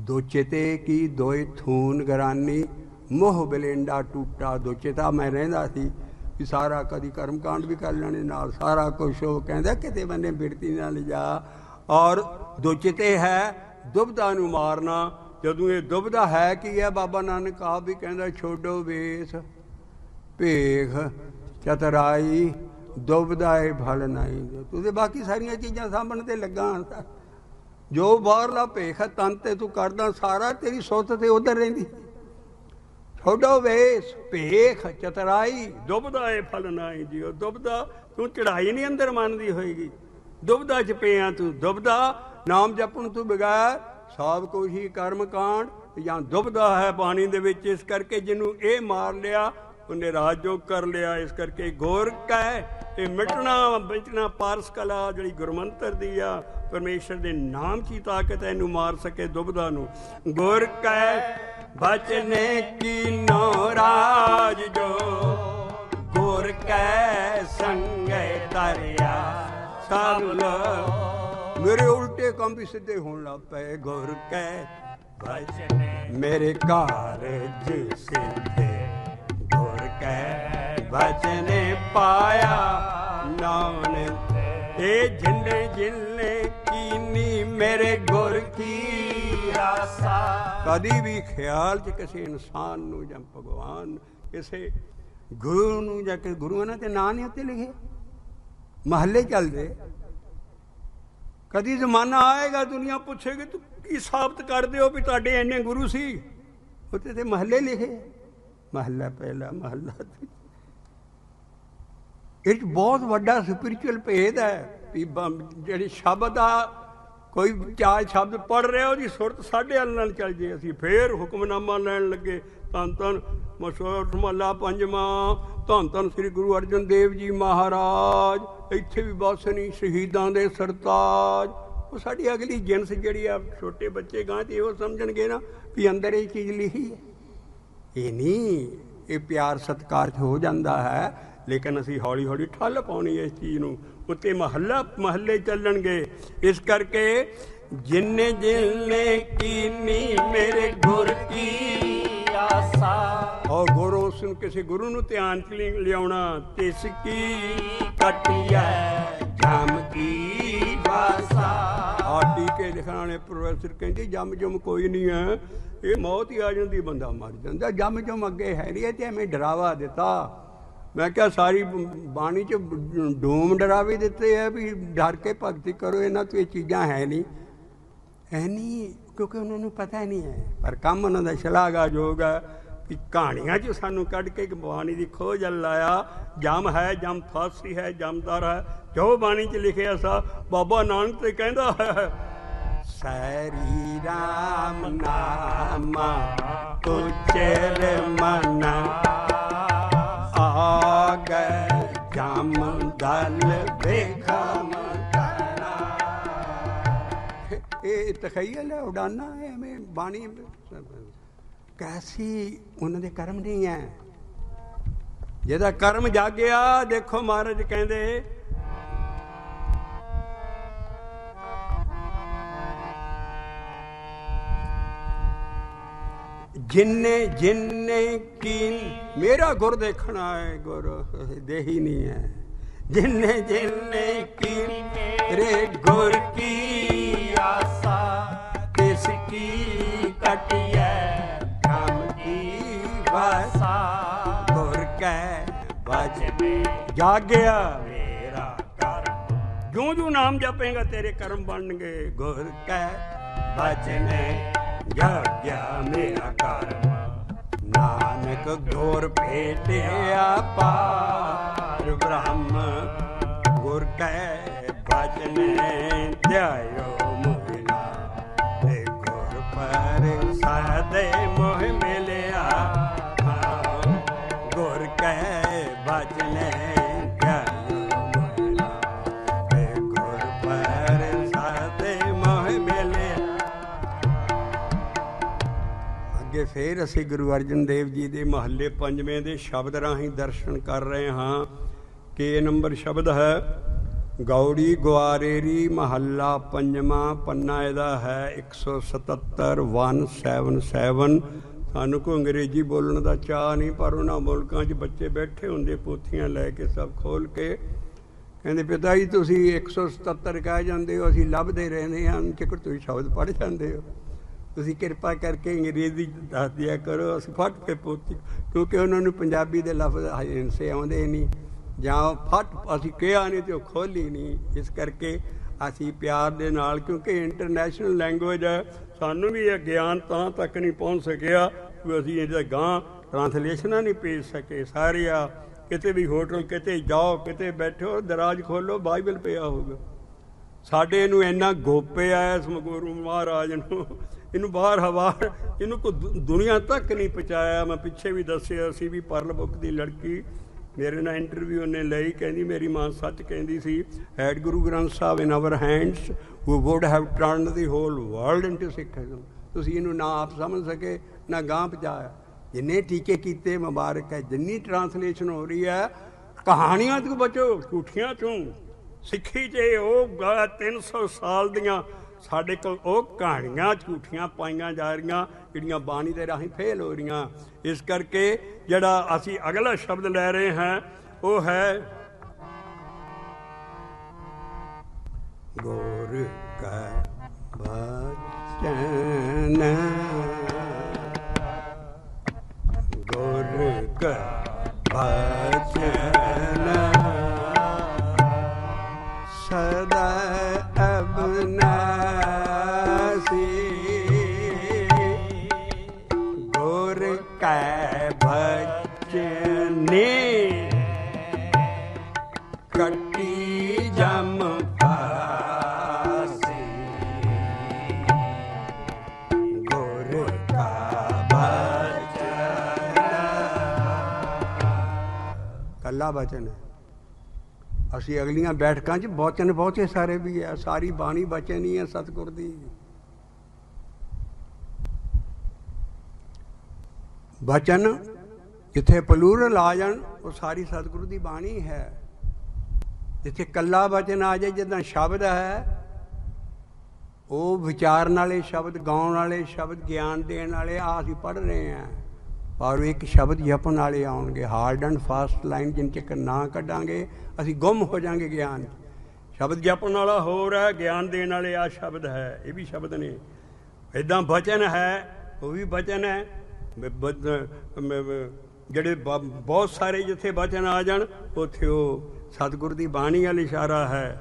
ਦੋ ਚਿਤੇ ਕੀ ਦੋਏ ਥੂਨ ਗਰਾਨੀ, ਮੋਹ ਬਲੇਂਡਾ ਟੂਟਾ। ਦੋ ਚਿਤਾ ਮੈਂ ਰਹਿੰਦਾ ਸੀ ਵੀ ਸਾਰਾ ਕਦੀ ਕਰਮ ਕਾਂਡ ਵੀ ਕਰ ਲੈਣੇ ਨਾਲ ਸਾਰਾ ਕੁਛ। ਉਹ ਕਹਿੰਦਾ ਕਿਤੇ ਬੰਨੇ ਬਿਰਤੀ ਨਾ ਲਿਜਾ। ਔਰ ਦੋ ਚਿਤੇ ਹੈ ਦੁਬਦਾ ਨੂੰ ਮਾਰਨਾ। ਜਦੋਂ ਇਹ ਦੁਬਦਾ ਹੈ ਕੀ ਹੈ? ਬਾਬਾ ਨਾਨਕ ਆਪ ਵੀ ਕਹਿੰਦਾ ਛੋਡੋ ਵੇਸ ਭੇਖ ਚਤਰਾਈ, ਦੁਬਦਾ ਏ ਫਲ ਨਹੀਂ। ਤੁਸੀਂ ਬਾਕੀ ਸਾਰੀਆਂ ਚੀਜ਼ਾਂ ਸਾਂਭਣ ਤੇ ਲੱਗਾ। ਜੋ ਬਾਹਰਲਾ ਭੇਖ ਹੈ ਤਨ ਤੇ ਤੂੰ ਕਰਦਾ ਸਾਰਾ, ਤੇਰੀ ਸੁੱਤ ਤੇ ਉੱਧਰ ਰਹਿੰਦੀ। ਛੋਡੋ ਵੇਸ ਭੇਖ ਚਤਰਾਈ, ਦੁਬਦਾ ਏ ਫਲ ਨਹੀਂ ਜੀ। ਉਹ ਦੁਬਦਾ ਤੂੰ ਚੜਾਈ ਨਹੀਂ ਅੰਦਰ ਮੰਨਦੀ ਹੋਏਗੀ। ਦੁਬਦਾ ਚ ਪਿਆ ਤੂੰ। ਦੁਬਦਾ ਨਾਮ ਜਪਣ ਤੋਂ ਬਗੈਰ ਸਭ ਕੁਛ ਹੀ ਕਰਮ ਕਾਂਡ ਜਾਂ ਦੁਬਦਾ ਹੈ ਪਾਣੀ ਦੇ ਵਿੱਚ। ਇਸ ਕਰਕੇ ਜਿਹਨੂੰ ਇਹ ਮਾਰ ਲਿਆ ਉਹਨੇ ਰਾਜਯੋਗ ਕਰ ਲਿਆ। ਇਸ ਕਰਕੇ ਗੁਰ ਕੈ ਇਹ ਮਿਟਣਾ ਪਾਰਸ ਕਲਾ ਜਿਹੜੀ ਗੁਰਮੰਤਰ ਦੀ ਆ, ਪਰਮੇਸ਼ਰ ਦੇ ਨਾਮ 'ਚ ਹੀ ਤਾਕਤ ਹੈ ਇਹਨੂੰ ਮਾਰ ਸਕੇ ਦੁਬਦਾ ਨੂੰ। ਗੁਰ ਕੈ ਬਚਨੇ ਕੀਨੋ ਰਾਜ ਜੋ, ਗੁਰ ਕੈ ਸੰਗੇ ਤਰਿਆ ਸਭ ਲੋਕ। ਮੇਰੇ ਉਲਟੇ ਕੰਮ ਵੀ ਸਿੱਧੇ ਹੋਣ ਲੱਗ ਪਏ। ਗੁਰ ਕੈ ਬਚਨੇ ਮੇਰੇ ਕਾਰਜ ਸਿੱਧੇ, ਗੁਰ ਕੈ ਬਚਨੇ ਪਾਇਆ ਨਾਨਕ। ਇਹ ਜਿੰਨੇ ਜਿੰਨੇ ਕੀਨੀ ਮੇਰੇ ਗੁਰ ਕੀ ਆਸਾ। ਕਦੀ ਵੀ ਖਿਆਲ 'ਚ ਕਿਸੇ ਇਨਸਾਨ ਨੂੰ ਜਾਂ ਭਗਵਾਨ ਕਿਸੇ ਗੁਰੂ ਨੂੰ ਜਾਂ ਕਿ ਗੁਰੂਆਂ ਨੇ ਨਾਂ ਨਹੀਂ ਉੱਤੇ ਲਿਖੇ। ਮਹੱਲੇ ਚੱਲਦੇ। ਕਦੀ ਜ਼ਮਾਨਾ ਆਏਗਾ ਦੁਨੀਆ ਪੁੱਛੇਗੀ ਤੂੰ ਕੀ ਸਾਬਤ ਕਰਦੇ ਹੋ ਵੀ ਤੁਹਾਡੇ ਇੰਨੇ ਗੁਰੂ ਸੀ? ਉੱਤੇ ਤੇ ਮਹੱਲੇ ਲਿਖੇ। महला पहला महला ਇਹ बहुत ਵੱਡਾ स्पिरिचुअल भेद है भी ਜਿਹੜੇ शब्द आ कोई चार शब्द पढ़ रहे हो जी सुरत साढ़े वाल नाल चल जे असीं फिर हुक्मनामा लैन लगे धन धन मशहूर महला पंजवां धन धन श्री गुरु अर्जन देव जी महाराज इत्थे भी बस नहीं शहीदां दे सरताज। वो साडी अगली जिनस जिहड़ी आ छोटे बच्चे गां ते इहो समझणगे ना भी अंदर ये चीज़ लिखी है, ये नहीं ये प्यार सत्कार हो जाता है, लेकिन असीं हौली हौली ठल पाउणी इस चीज़ नूं उत्ते महला महल्ले चलणगे। इस करके जिन्ने जिन्ने कीनी मेरे गुर की आसा और गुरु सुन किसी गुरु नूं ध्यान च लियाउणा तिसकी कटिया जम की वासा। टीके लिखण वाले प्रोफैसर कहते जम जुम कोई नहीं है, ये मौत ही आ जाती बंदा मर जाता, जम जुम अगे है नहीं है तो एवें डरावा दिता। मैं क्या सारी बाणी च डूम डरावे दिते है भी डर के भगती करो, इन्हां तो ये चीज़ां है नहीं क्योंकि उन्होंने पता नहीं है। पर काम उन्होंने शलाघायोग है कि कहानियां च सानू कढ़ के बाणी की खोज लाया। जम है जम फांसी है जमदार है, जो बाणी च लिखिया सा बाबा नानक तो कहता है सरी राम नामा उचर मन आ गए जम दल बेखम ये तखयल है उड़ाना है हमें बाणी कैसी उन्होंने कर्म नहीं है। जिहदा कर्म जागया देखो महाराज कहते जिन्ने जिन्ने की मेरा गुर देखना है, गुर देही नहीं है। जिन्ने जिन्ने की रे गुर की आसा तिसकी कटिया काम की वासा। गुर कै बज में जागया मेरा कर्म, जो जो नाम जपेगा तेरे कर्म बनगे। गुर कै बज में जाग्या मेरा कर्म, नानक घोर भेटिया पार ब्रह्म। गुर कै भजन ध्यायो मोहिना, गुर पर सदे मोह मिलिया। गुर कै भजन ध्यायो मोहिना, गुर पर सदे मोह मिलिया। अगे फिर असी गुरु अर्जन देव जी के महल्ले पंजवें के शब्द राही दर्शन कर रहे हाँ। के नंबर शब्द है गौड़ी ग्वारेरी महला पंजवा पन्ना इहदा है 177 177। सानू को अंग्रेजी बोलने का चाह नहीं, पर उन्होंने मुल्कों च बच्चे बैठे होंगे पोथियां लैके सब खोल के कहते पिता जी तुसी 177 कह जाते हो, असीं लभदे रहने हैं जेकर तुसीं शब्द पढ़ जाते हो, तुसीं किरपा करके अंग्रेजी दस दिया करो। असीं फट के पोथी क्योंकि उन्होंने पंजाबी के लफ्ज़ हिंसे आउंदे नहीं जां फट असीं कहा नहीं तो खोली नहीं। इस करके असीं प्यार दे नाल क्योंकि इंटरनेशनल लैंगुएज है, सानू भी यह ज्ञान तां तक नहीं पहुँच सकिया कि असीं इहदा गां ट्रांसलेशनां नहीं भेज सके। सारे आ किते भी होटल किते जाओ किते बैठो दराज खोलो बाइबल पिया होगा। साडे नूं इन्ना गोपे आया इस गुरु महाराज नूं, इनू बाहर हवा इनू को दुनिया तक नहीं पहुँचाया। मैं पिछे भी दसिया असीं भी परल बुक की लड़की मेरे नाल इंटरव्यू उन्हें लई, कहती मेरी मां सच कहती she had Guru Granth Sahib in our hands we would have turned the whole world into Sikhism. तुसीं इनू ना आप समझ सके ना गांह पहुँचाया। जिन्ने टीके कीते मुबारक है, जिन्नी ट्रांसलेशन हो रही है कहानियां तो बचो झूठियां चों। सिक्खी च वो 300 साल दियां साढ़े को कहानियां झूठियां पाइयां जा रही जिहड़ियां बाणी दे राही फेल हो रही। इस करके जिहड़ा असी अगला शब्द लै रहे हैं वो है गुर का बचन। गुर का बचन सदा अविनाशी। गुर कै भजन बचने कटी जम फांसी गुर का बचन। कल्ला बचन है। ਅਸੀਂ ਅਗਲੀਆਂ ਬੈਠਕਾਂ 'ਚ ਬਚਨ ਬਹੁਤੇ ਸਾਰੇ ਵੀ ਹੈ, ਸਾਰੀ ਬਾਣੀ ਬਚਨ ਹੀ ਹੈ ਸਤਿਗੁਰ ਦੀ। ਬਚਨ ਜਿੱਥੇ ਪਲੂਰਲ ਆ ਜਾਣ ਉਹ ਸਾਰੀ ਸਤਿਗੁਰੂ ਦੀ ਬਾਣੀ ਹੈ। ਜਿੱਥੇ ਕੱਲਾ ਬਚਨ ਆ ਜਾਏ, ਜਿੱਦਾਂ ਸ਼ਬਦ ਹੈ ਉਹ ਵਿਚਾਰਨ ਵਾਲੇ ਸ਼ਬਦ, ਗਾਉਣ ਵਾਲੇ ਸ਼ਬਦ, ਗਿਆਨ ਦੇਣ ਵਾਲੇ ਆ ਅਸੀਂ ਪੜ੍ਹ ਰਹੇ ਹਾਂ, ਪਰ ਇੱਕ ਸ਼ਬਦ ਜਪਣ ਵਾਲੇ ਆਉਣਗੇ। ਹਾਰਡ ਐਂਡ ਫਾਸਟ ਲਾਈਨ ਜਿੰਨ ਚਿਰ ਨਾ ਕੱਢਾਂਗੇ ਅਸੀਂ ਗੁੰਮ ਹੋ ਜਾਵਾਂਗੇ ਗਿਆਨ। ਸ਼ਬਦ ਜਪਣ ਵਾਲਾ ਹੋਰ ਹੈ, ਗਿਆਨ ਦੇਣ ਵਾਲੇ ਆ ਸ਼ਬਦ ਹੈ, ਇਹ ਵੀ ਸ਼ਬਦ ਨੇ। ਇੱਦਾਂ ਬਚਨ ਹੈ, ਉਹ ਵੀ ਬਚਨ ਹੈ। ਜਿਹੜੇ ਬਹੁਤ ਸਾਰੇ ਜਿੱਥੇ ਬਚਨ ਆ ਜਾਣ ਉੱਥੇ ਉਹ ਸਤਿਗੁਰ ਦੀ ਬਾਣੀ ਵੱਲ ਇਸ਼ਾਰਾ ਹੈ।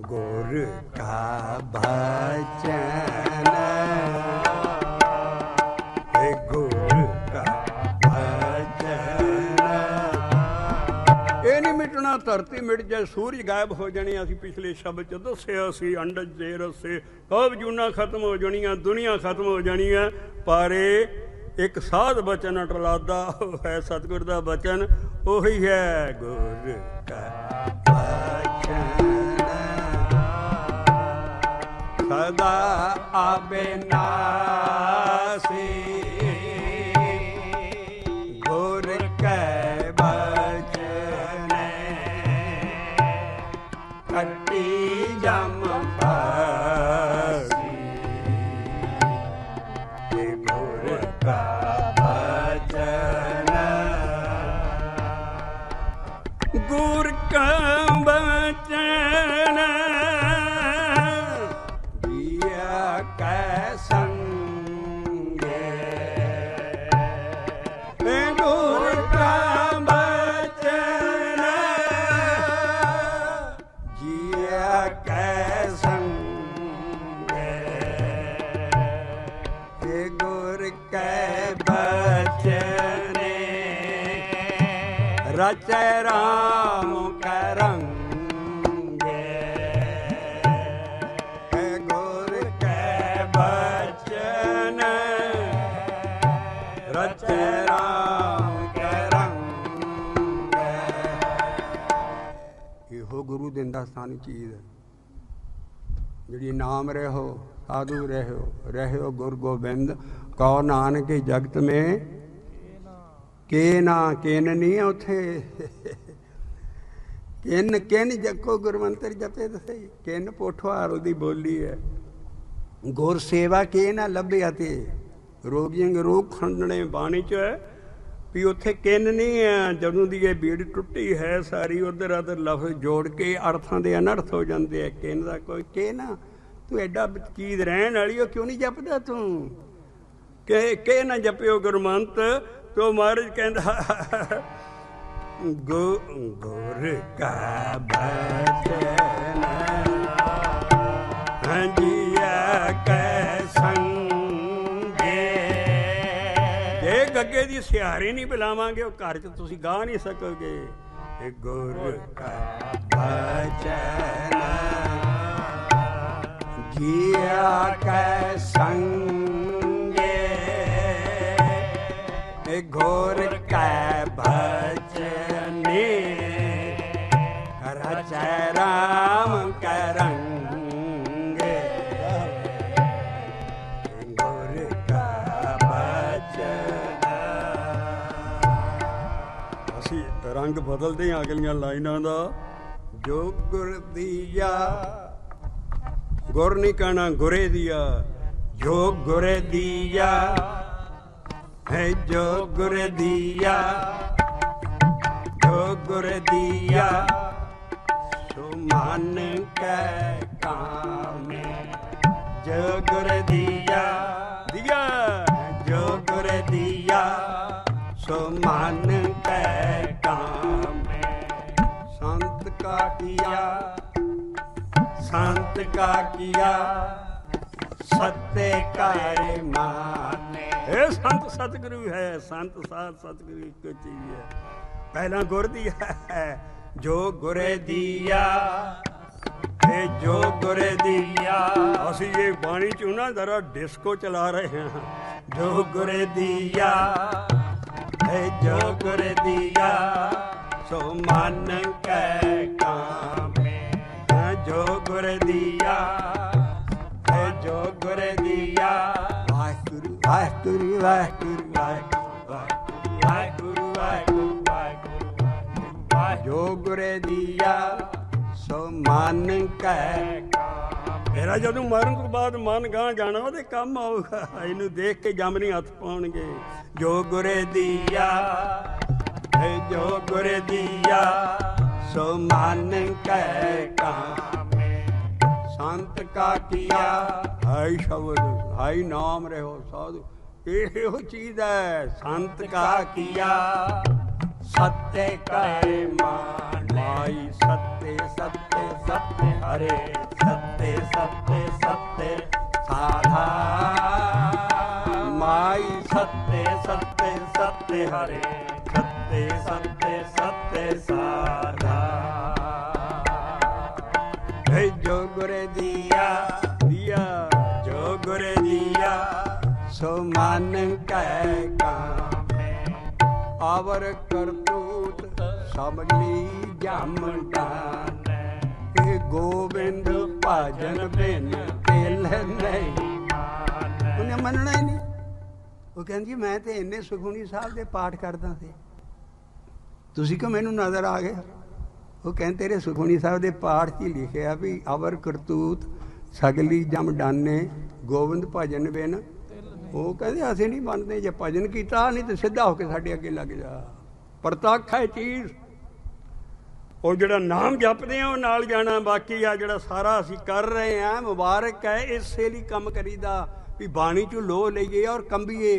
ਗੁਰ ਕਾ ਬਚਨ ਗੁਰ ਕਾ ਬਚਨ। ਇਹ ਨਹੀਂ ਮਿਟਣਾ, ਧਰਤੀ ਮਿਟ ਜਾਏ, ਸੂਰਜ ਗਾਇਬ ਹੋ ਜਾਣੇ। ਅਸੀਂ ਪਿਛਲੇ ਸ਼ਬਦ 'ਚ ਦੱਸਿਆ ਸੀ, ਅੰਡਜ ਦੇ ਰਸੇ ਸਭ ਜੂਨਾਂ ਖਤਮ ਹੋ ਜਾਣੀਆਂ, ਦੁਨੀਆ ਖਤਮ ਹੋ ਜਾਣੀ ਹੈ, ਪਰ ਇਹ ਇੱਕ ਸਾਧ ਬਚਨ ਅਟਲਾਦਾ ਹੈ ਸਤਿਗੁਰ ਦਾ ਬਚਨ, ਉਹੀ ਹੈ ਗੁਰ ਕਾ ਬਚਨ। ਸਦਾ ਅਬਿਨਾਸੀ ਗੁਰ ਕੈ ਬਚਨ ਕਟੀ ਜਮ ਫਾਸੀ ਗੁਰ ਕਾ ਬਚਨ। ਗੁਰ ਕਾ ਬਚਨ ਜੀਆ ਕੈ ਸੰਗੇ ਗੁਰ ਕਾ ਬਚਨ ਜੀਆ ਕੈ ਸੰਗੇ ਗੁਰ ਕੈ ਬਚਨ ਰਚੈ ਰਾਮ ਕੈ ਰੰਗੇ ਗੁਰ ਕੈ ਬਚਨ ਰਚੈ ਰਾਮ ਕੈ ਰੰਗੇ। ਇਹੋ ਗੁਰੂ ਦੇ ਹਿੰਦੁਸਤਾਨੀ ਚੀਜ਼ ਹੈ ਜਿਹੜੀ ਨਾਮ ਰਹਿਓ ਸਾਧੂ ਰਹਿਓ ਗੁਰ ਗੋਬਿੰਦ ਕਉ ਨਾਨਕ ਜਗਤ ਮੇਂ ਕੇ ਨਾ ਕਿਨ ਨਹੀਂ। ਉੱਥੇ ਕਿਨ ਜੱਕੋ ਗੁਰਮੰਤਰ ਜਪੇ ਤਾਂ ਸਹੀ, ਕਿਨ ਪੋਠਵਾਰ ਉਹਦੀ ਬੋਲੀ ਹੈ। ਗੁਰ ਸੇਵਾ ਕੇ ਨਾ ਲੱਭਿਆ ਤੇ ਰੋਗੀਆਂ ਰੋਗ ਖੰਡਣੇ ਬਾਣੀ 'ਚ ਹੈ ਵੀ ਉੱਥੇ ਕਿਨ ਨਹੀਂ ਹੈ। ਜਦੋਂ ਦੀ ਇਹ ਬੀੜ ਟੁੱਟੀ ਹੈ ਸਾਰੀ, ਉੱਧਰ ਅਦਰ ਲਫ਼ਜ਼ ਜੋੜ ਕੇ ਅਰਥਾਂ ਦੇ ਅਨਰਥ ਹੋ ਜਾਂਦੇ ਆ। ਕਿਨ ਦਾ ਕੋਈ ਕੇ ਨਾ, ਤੂੰ ਐਡਾ ਚੀਜ਼ ਰਹਿਣ ਵਾਲੀ, ਉਹ ਕਿਉਂ ਨਹੀਂ ਜਪਦਾ ਤੂੰ? ਕਿ ਨਾ ਜਪਿਓ ਗੁਰਮੰਤ। ਤੋ ਮਹਾਰਾਜ ਕਹਿੰਦਾ ਗੁਰ ਕਾ ਬਚਨ ਜੀਆ ਕੈ ਸੰਗੇ। ਜੇ ਗੱਗੇ ਦੀ ਸਿਹਾਰੀ ਨਹੀਂ ਬੁਲਾਵਾਂਗੇ ਉਹ ਘਰ 'ਚ ਤੁਸੀਂ ਗਾ ਨਹੀਂ ਸਕੋਗੇ। ਗੁਰ ਕਾ ਬਚਨ ਜੀਆ ਕੈ ਸੰਗੇ ਗੁਰ ਕੈ ਬਚਨ ਰਚੈ ਰਾਮ ਕੈ ਰੰਗੇ ਗੁਰ ਕਾ ਬਚਨ। ਅਸੀਂ ਰੰਗ ਬਦਲਦੇ ਹਾਂ ਅਗਲੀਆਂ ਲਾਈਨਾਂ ਦਾ। ਜੋ ਗੁਰ ਦੀਆ, ਗੁਰ ਨਹੀਂ ਕਹਿਣਾ ਗੁਰੇ ਦੀਆ, ਜੋ ਗੁਰੇ ਦੀਆ ਹੈ ਜੋ ਗੁਰ ਦੀਆ, ਜੋ ਗੁਰ ਦੀਆ ਸੋ ਮਨ ਕੈ ਕਾਮੇ। ਜੋ ਗੁਰ ਦੀਆ ਜੋ ਗੁਰ ਦੀਆ ਸੋ ਮਨ ਕੈ ਕਾਮੇ। ਸੰਤ ਕਾ ਕੀਆ ਸੰਤ ਕਾ ਕੀਆ ਸਤੇ ਕੈ ਮਾਨੇ। ਇਹ ਸੰਤ ਸਤਿਗੁਰੂ ਹੈ। ਸੰਤ ਸਾਧ ਸਤਿਗੁਰੂ ਇੱਕੋ ਚੀਜ਼ ਹੈ। ਪਹਿਲਾਂ ਗੁਰ ਦੀ ਹੈ ਜੋ ਗੁਰੇ ਦੀਆ, ਇਹ ਜੋ ਗੁਰੇ ਦੀਆ। ਅਸੀਂ ਇਹ ਬਾਣੀ ਚ ਨਾ ਜ਼ਰਾ ਡਿਸਕੋ ਚਲਾ ਰਹੇ ਹਾਂ। ਜੋ ਗੁਰੇ ਦੀਆ, ਇਹ ਜੋ ਗੁਰੇ ਦੀਆ, ਸੋ ਮਨ ਕੈ ਕਾਮੇ। ਜੋ ਗੁਰੇ ਦੀਆ, ਇਹ ਜੋ ਗੁਰੇ ਦੀਆ। ਵਾਹਿਗੁਰੂ ਵਾਹਿਗੁਰੂ ਵਾਹਿਗੁਰੂ ਵਾਹਿਗੁਰੂ ਵਾਹਿਗੁਰੂ ਵਾਹਿਗੁਰੂ। ਜੋ ਗੁਰੇ ਦੀਆ ਸੋ ਮਨ ਕੈ। ਮੇਰਾ ਜਦੋਂ ਮਰਨ ਤੋਂ ਬਾਅਦ ਮਨ ਗਾਂ ਜਾਣਾ ਉਹਦੇ ਕੰਮ ਆਊਗਾ। ਇਹਨੂੰ ਦੇਖ ਕੇ ਜਮਨੀ ਹੱਥ ਪਾਉਣਗੇ। ਜੋ ਗੁਰੇ ਦੀਆ, ਜੋ ਗੁਰੇ ਦੀਆ, ਸੋ ਮਨ ਕੈ ਕਾਮੇ। ਸੰਤ ਕਾ ਕੀਆ, ਹਾਈ ਸ਼ਬਦ ਹਾਈ ਨਾਮ ਰਹੋ ਸਾਧੂ। ਇਹੋ ਚੀਜ਼ ਹੈ। ਸੰਤ ਕਾ ਕੀਆ ਸत्य ਕੈ ਮਾਨ। ਮਾਈ ਸत्य सत्य सत्य हरे, सत्य सत्य सत्य साधा। माई सत्य सत्य सत्य हरे, सत्य सत्य सत्य साधा। जो गुरे दिया दिया, जो गुरे दिया सो मन कै कामे। आवर करतूत सबली जम डाने। गोबिंद भजन बिन तिल नहीं माने। उन्हें मनना ही नहीं। वो कहती मैं तो इन्ने सुखमनी साहब के पाठ करदा सी, तुसी क्यों मैनू नज़र आ गया? वो कहते तेरे सुखमनी साहब के पाठ च लिखिया भी अवर करतूत सगली जम डाने, गोबिंद भजन बिन। वो कहते असीं नहीं मनते, जे भजन किया नहीं तो सीधा होकर साडे अगे लग जा। प्रतख है चीज़। और जिहड़ा नाम जपदे हैं वो नाल जाना। बाकी आ जिहड़ा सारा असीं कर रहे हैं मुबारक है। इसे लिए कम करीदा भी बाणी चों लोह लईए और कंबीए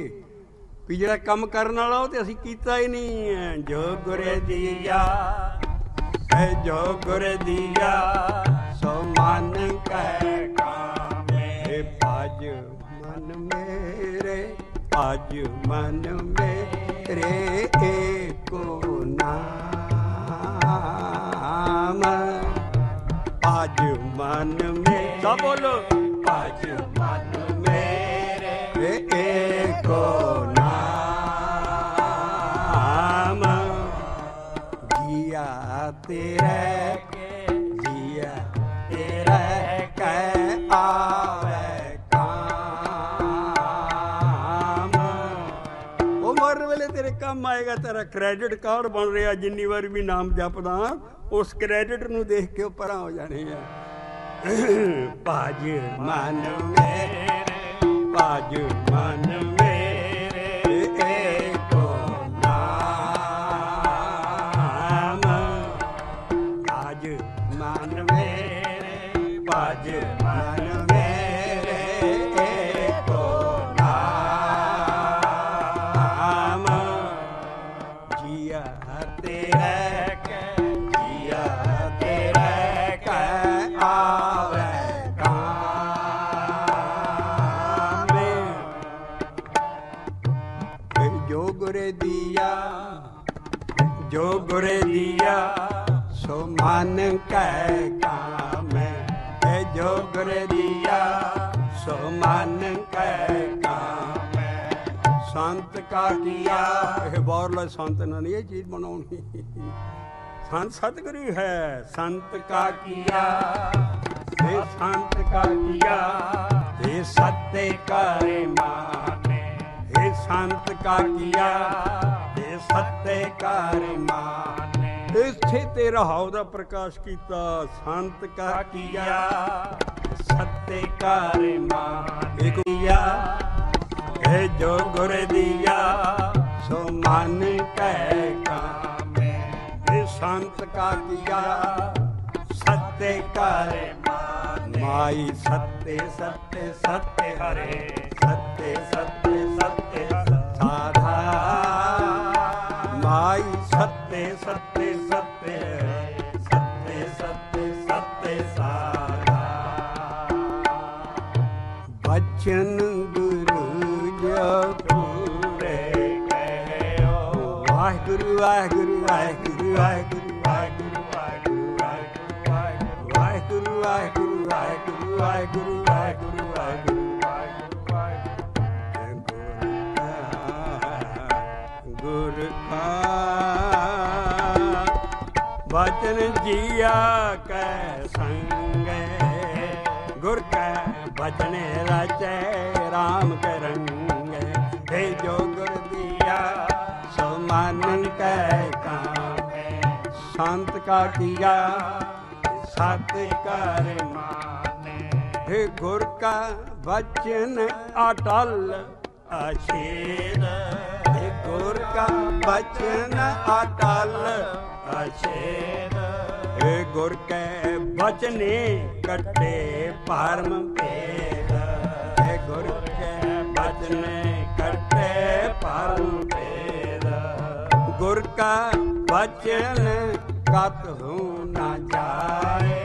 भी जिहड़ा कम करन वाला वो तो असीं कीता ही नहीं है। जो गुरे दिया, जो गुरे दिया सो मन कै कामे। भज मन मेरे, भज मन मेरे एको नाम। भज मन में सब बोलो, भज मन मेरे एको नाम। जिया तेरे जिया तेरे कै आवे काम। वो मरन वेले तेरे काम आएगा। तेरा क्रेडिट कार्ड बन रहा, जिन्नी बार भी नाम जपदा उस क्रेडिट नूं देख के परां हो जाने है। भज मन मेरे, भज मन मेरे एको नाम। भज मन मेरे, भज मन मेरे एको नाम। जिया तेरे जिया तेरे कै आवे काम। जो गुरे दिया, जो गुरे दिया सो मन कै कामे। जो गुरे दिया सो मन कै कामे। संत का किया, बाहरला संत ना नहीं ये चीज बनानी। संत सतगुरु है। संत का किया, हे संत का किया, हे सत्य करे माने। हे संत का किया, हे सत्य करे माने। इत्थे तेरा हाव दा प्रकाश कीता। संत का किया, सत्य करे माने। किया हे जो गुरे दिया सो मन कै कामे। हे संत का किया, सत्य करे माने। माई सत्य सत्य सत्य हरे, सत्य सत्य सत्य साधा। माई सत्य सत्य सत्य सत्य सत्य सत्य साधा। बचन गुरु जो वाहिगुरु वाहिगुरु वाहिगुरु वाहिगुरु वाहिगुरु वाहिगुरु वाहिगुरु वाहिगुरु वाहिगुरु वाहिगुरु वाहिगुरु वाहिगुरु गुर का वचन जिया कै संग गुर कै वचन राचे राम के रंग हे जो गुर दिया सो मानन कै काम संत का किया सत कर माने हे गुर का वचन अटल अछेद हे गुर का वचन अटल अछेद हे गुर के वचने कटे परम भेद हे गुर के वचने कटे परम भेद गुर का वचन कतहु ना जाए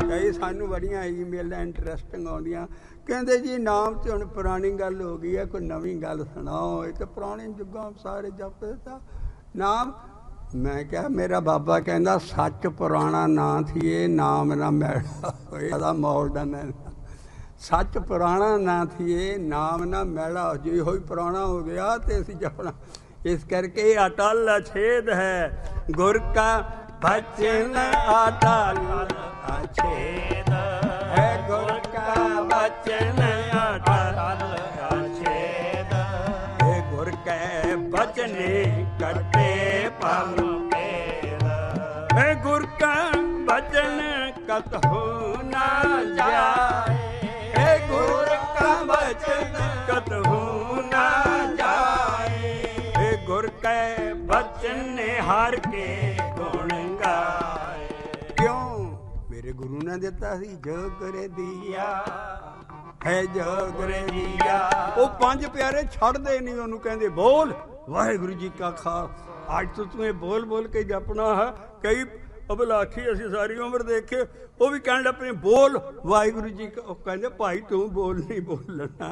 कई सानू बड़ियां ईमेल इंटरस्टिंग आउंदियां कहंदे जी नाम ते हुण पुरानी गल हो गई है कोई नवीं गल सुणाओ तो पुराने जुगां सारे जपदे ता नाम मैं क्या मेरा बाबा कहंदा सच पुराना ना थिए नाम ना मैला होए मौल दा मैं सच पुराना ना थिए नाम ना मैला जे होई पुराना हो गया तो असीं जपना इस करके अटल अछेद है गुर का वचन अटल अछेद है गुर का वचन अटल अछेद है गुर के वचने कटे परम भेद है गुर का वचन कतहु ना जाए है गुर का वचन कतहु ना जाए है गुर के वचन ने हर के गुण गाए क्यों मेरे गुरु ने दिता सी जो गुर दिया है जो गुर दिया वो पंज प्यारे छड़दे नहीं उन्होंने कहते बोल वाहिगुरु जी का खास आज तो तुम्हें बोल बोल के जपना है कई अबलाखी असी सारी उम्र देखे वो भी कहने अपने बोल वाहिगुरु जी का कहते भाई तू बोल नहीं बोलना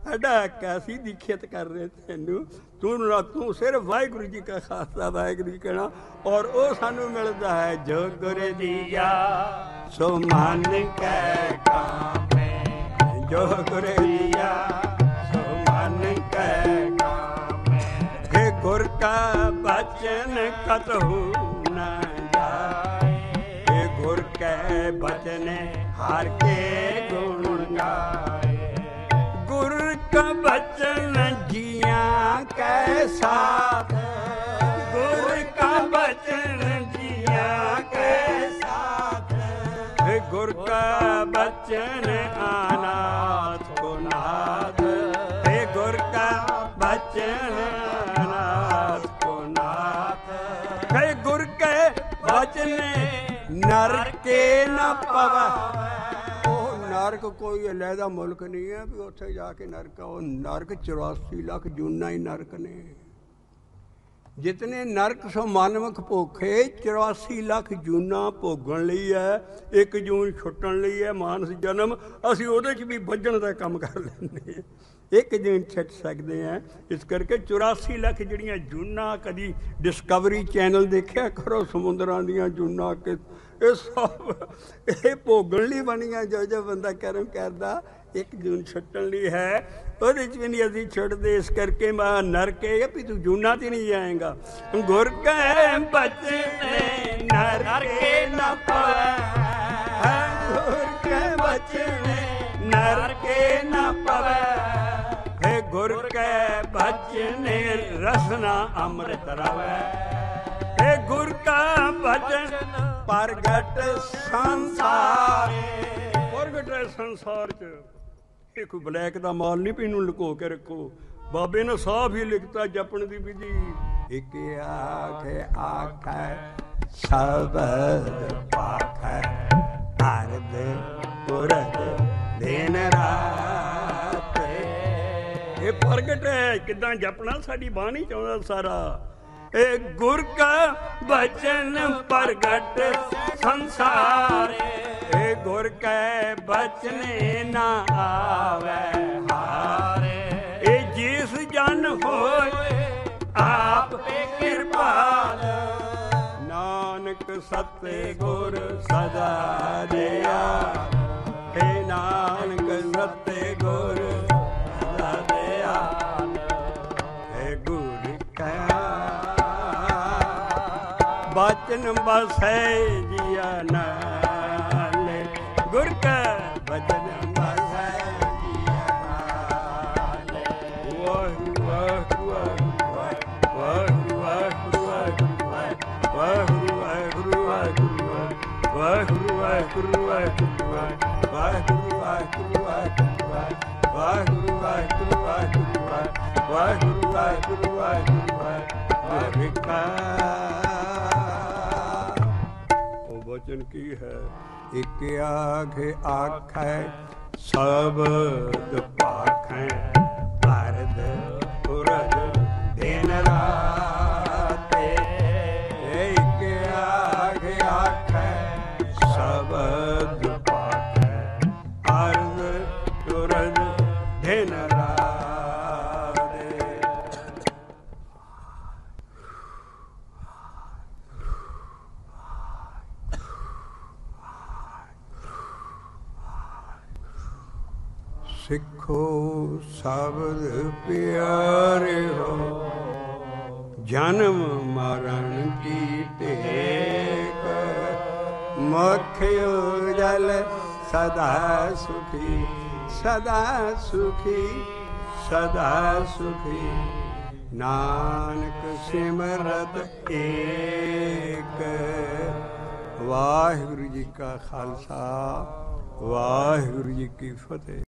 साडा कैसी दीक्षित कर रहे तेनू तू सिर्फ वाहिगुरु जी का खासा वाहिगुरु जी कहना और वो सानू मिलता है जो गुर दिया सो मन कै काम जो गुर दिया सो मन कै काम हे गुर का वचन कतहु न जाए हे गुर के वचन हर के गुण गाए गुर का वचन जिया कै साथ गुर का वचन जिया कै साथ हे गुर का वचन अनाथ को नाथ हे गुर का वचन अनाथ को नाथ हे गुर के वचन नरके न पवै नरक कोई अलहदा मुल्क नहीं है भी उत्थे जाके नरक वो नरक 84 लाख जूना ही नरक ने जितने नरक सो मानवक भोखे 84 लाख जूना भोगण लई है 1 जून छुट्टण लई है मानस जन्म असीं उहदे च भी वजण दा काम कर लैंदे 1 दिन छट सकते हैं इस करके 84 लाख जिहड़ियां जूना कदी डिस्कवरी चैनल देखिया करो समुद्रां दियां जूना के ये सब ये भोगण लई बनिया जो बंदा कर्म करदा 1 जून छुट्टण लई है ਉਹਦੇ ਚ ਵੀ नहीं असीं छुटते इस करके मैं नरके भी तू जूना ते नहीं जाएगा गुर के बचन नरके न पवै गुर के बचन नरके न पवै हे गुर के बचन रसना अमृत रवै हे गुर का बचन प्रगट संसार प्रगट संसार च ਇਹ ਕੋਈ ਬਲੈਕ ਦਾ ਮਾਲ ਨਹੀਂ ਪੀਨੂੰ ਲੁਕੋ ਕੇ ਰੱਖੋ ਬਾਬੇ ਨੇ ਸਾਫ ਹੀ ਲਿਖਤਾ ਜਪਣ ਦੀ ਵਿਧੀ ਇੱਕ ਆਖੇ ਆਖੈ ਸ਼ਬਦ ਪਾਖੈ ਅਰਧ ਪੁਰਖ ਦਿਨ ਰਾਤ ਇਹ ਪ੍ਰਗਟ ਹੈ ਕਿੱਦਾਂ ਜਪਣਾ ਸਾਡੀ ਬਾਣੀ ਚਾਹੁੰਦਾ ਸਾਰਾ ਇਹ ਗੁਰ ਕਾ ਬਚਨ ਪ੍ਰਗਟ ਸੰਸਾਰ ਇਹ ਗੁਰ ਕੈ ਬਚਨੇ ਨਾ ਆਵੈ ਹਾਰੇ ਇਹ ਜਿਸ ਜਨ ਹੋਏ ਆਪ सतगुर सदा दयाल। हे नानक सतगुर सदा दयाल। हे गुर कया बचन बसै जिया नाल। गुर का बचन बसै जिया नाल। वाहिगुरू वाहिगुरू वाहिगुरू वाहिगुरू वाहिगुरू वाहिगुरू वाहिगुरू वाहिगुरू वाहिगुरू वाहिगुरू वाहिगुरू वाहिगुरू वाहिगुरू वाहिगुरू वाहिगुरू वाहिगुरू का वचन की है। एक आखे आखै शब्द पाखै। भारत पुरज दिन राते। एक आखे आखै शब्द पाखै। अर्ध पुरज दिन राते। सिखो शब्द प्यारे हो। जन्म मरण की टेक। मुख उजल सदा सुखी सदा सुखी सदा सुखी। नानक सिमरत एक। वाहिगुरू जी का खालसा वाहिगुरू जी की फतेह।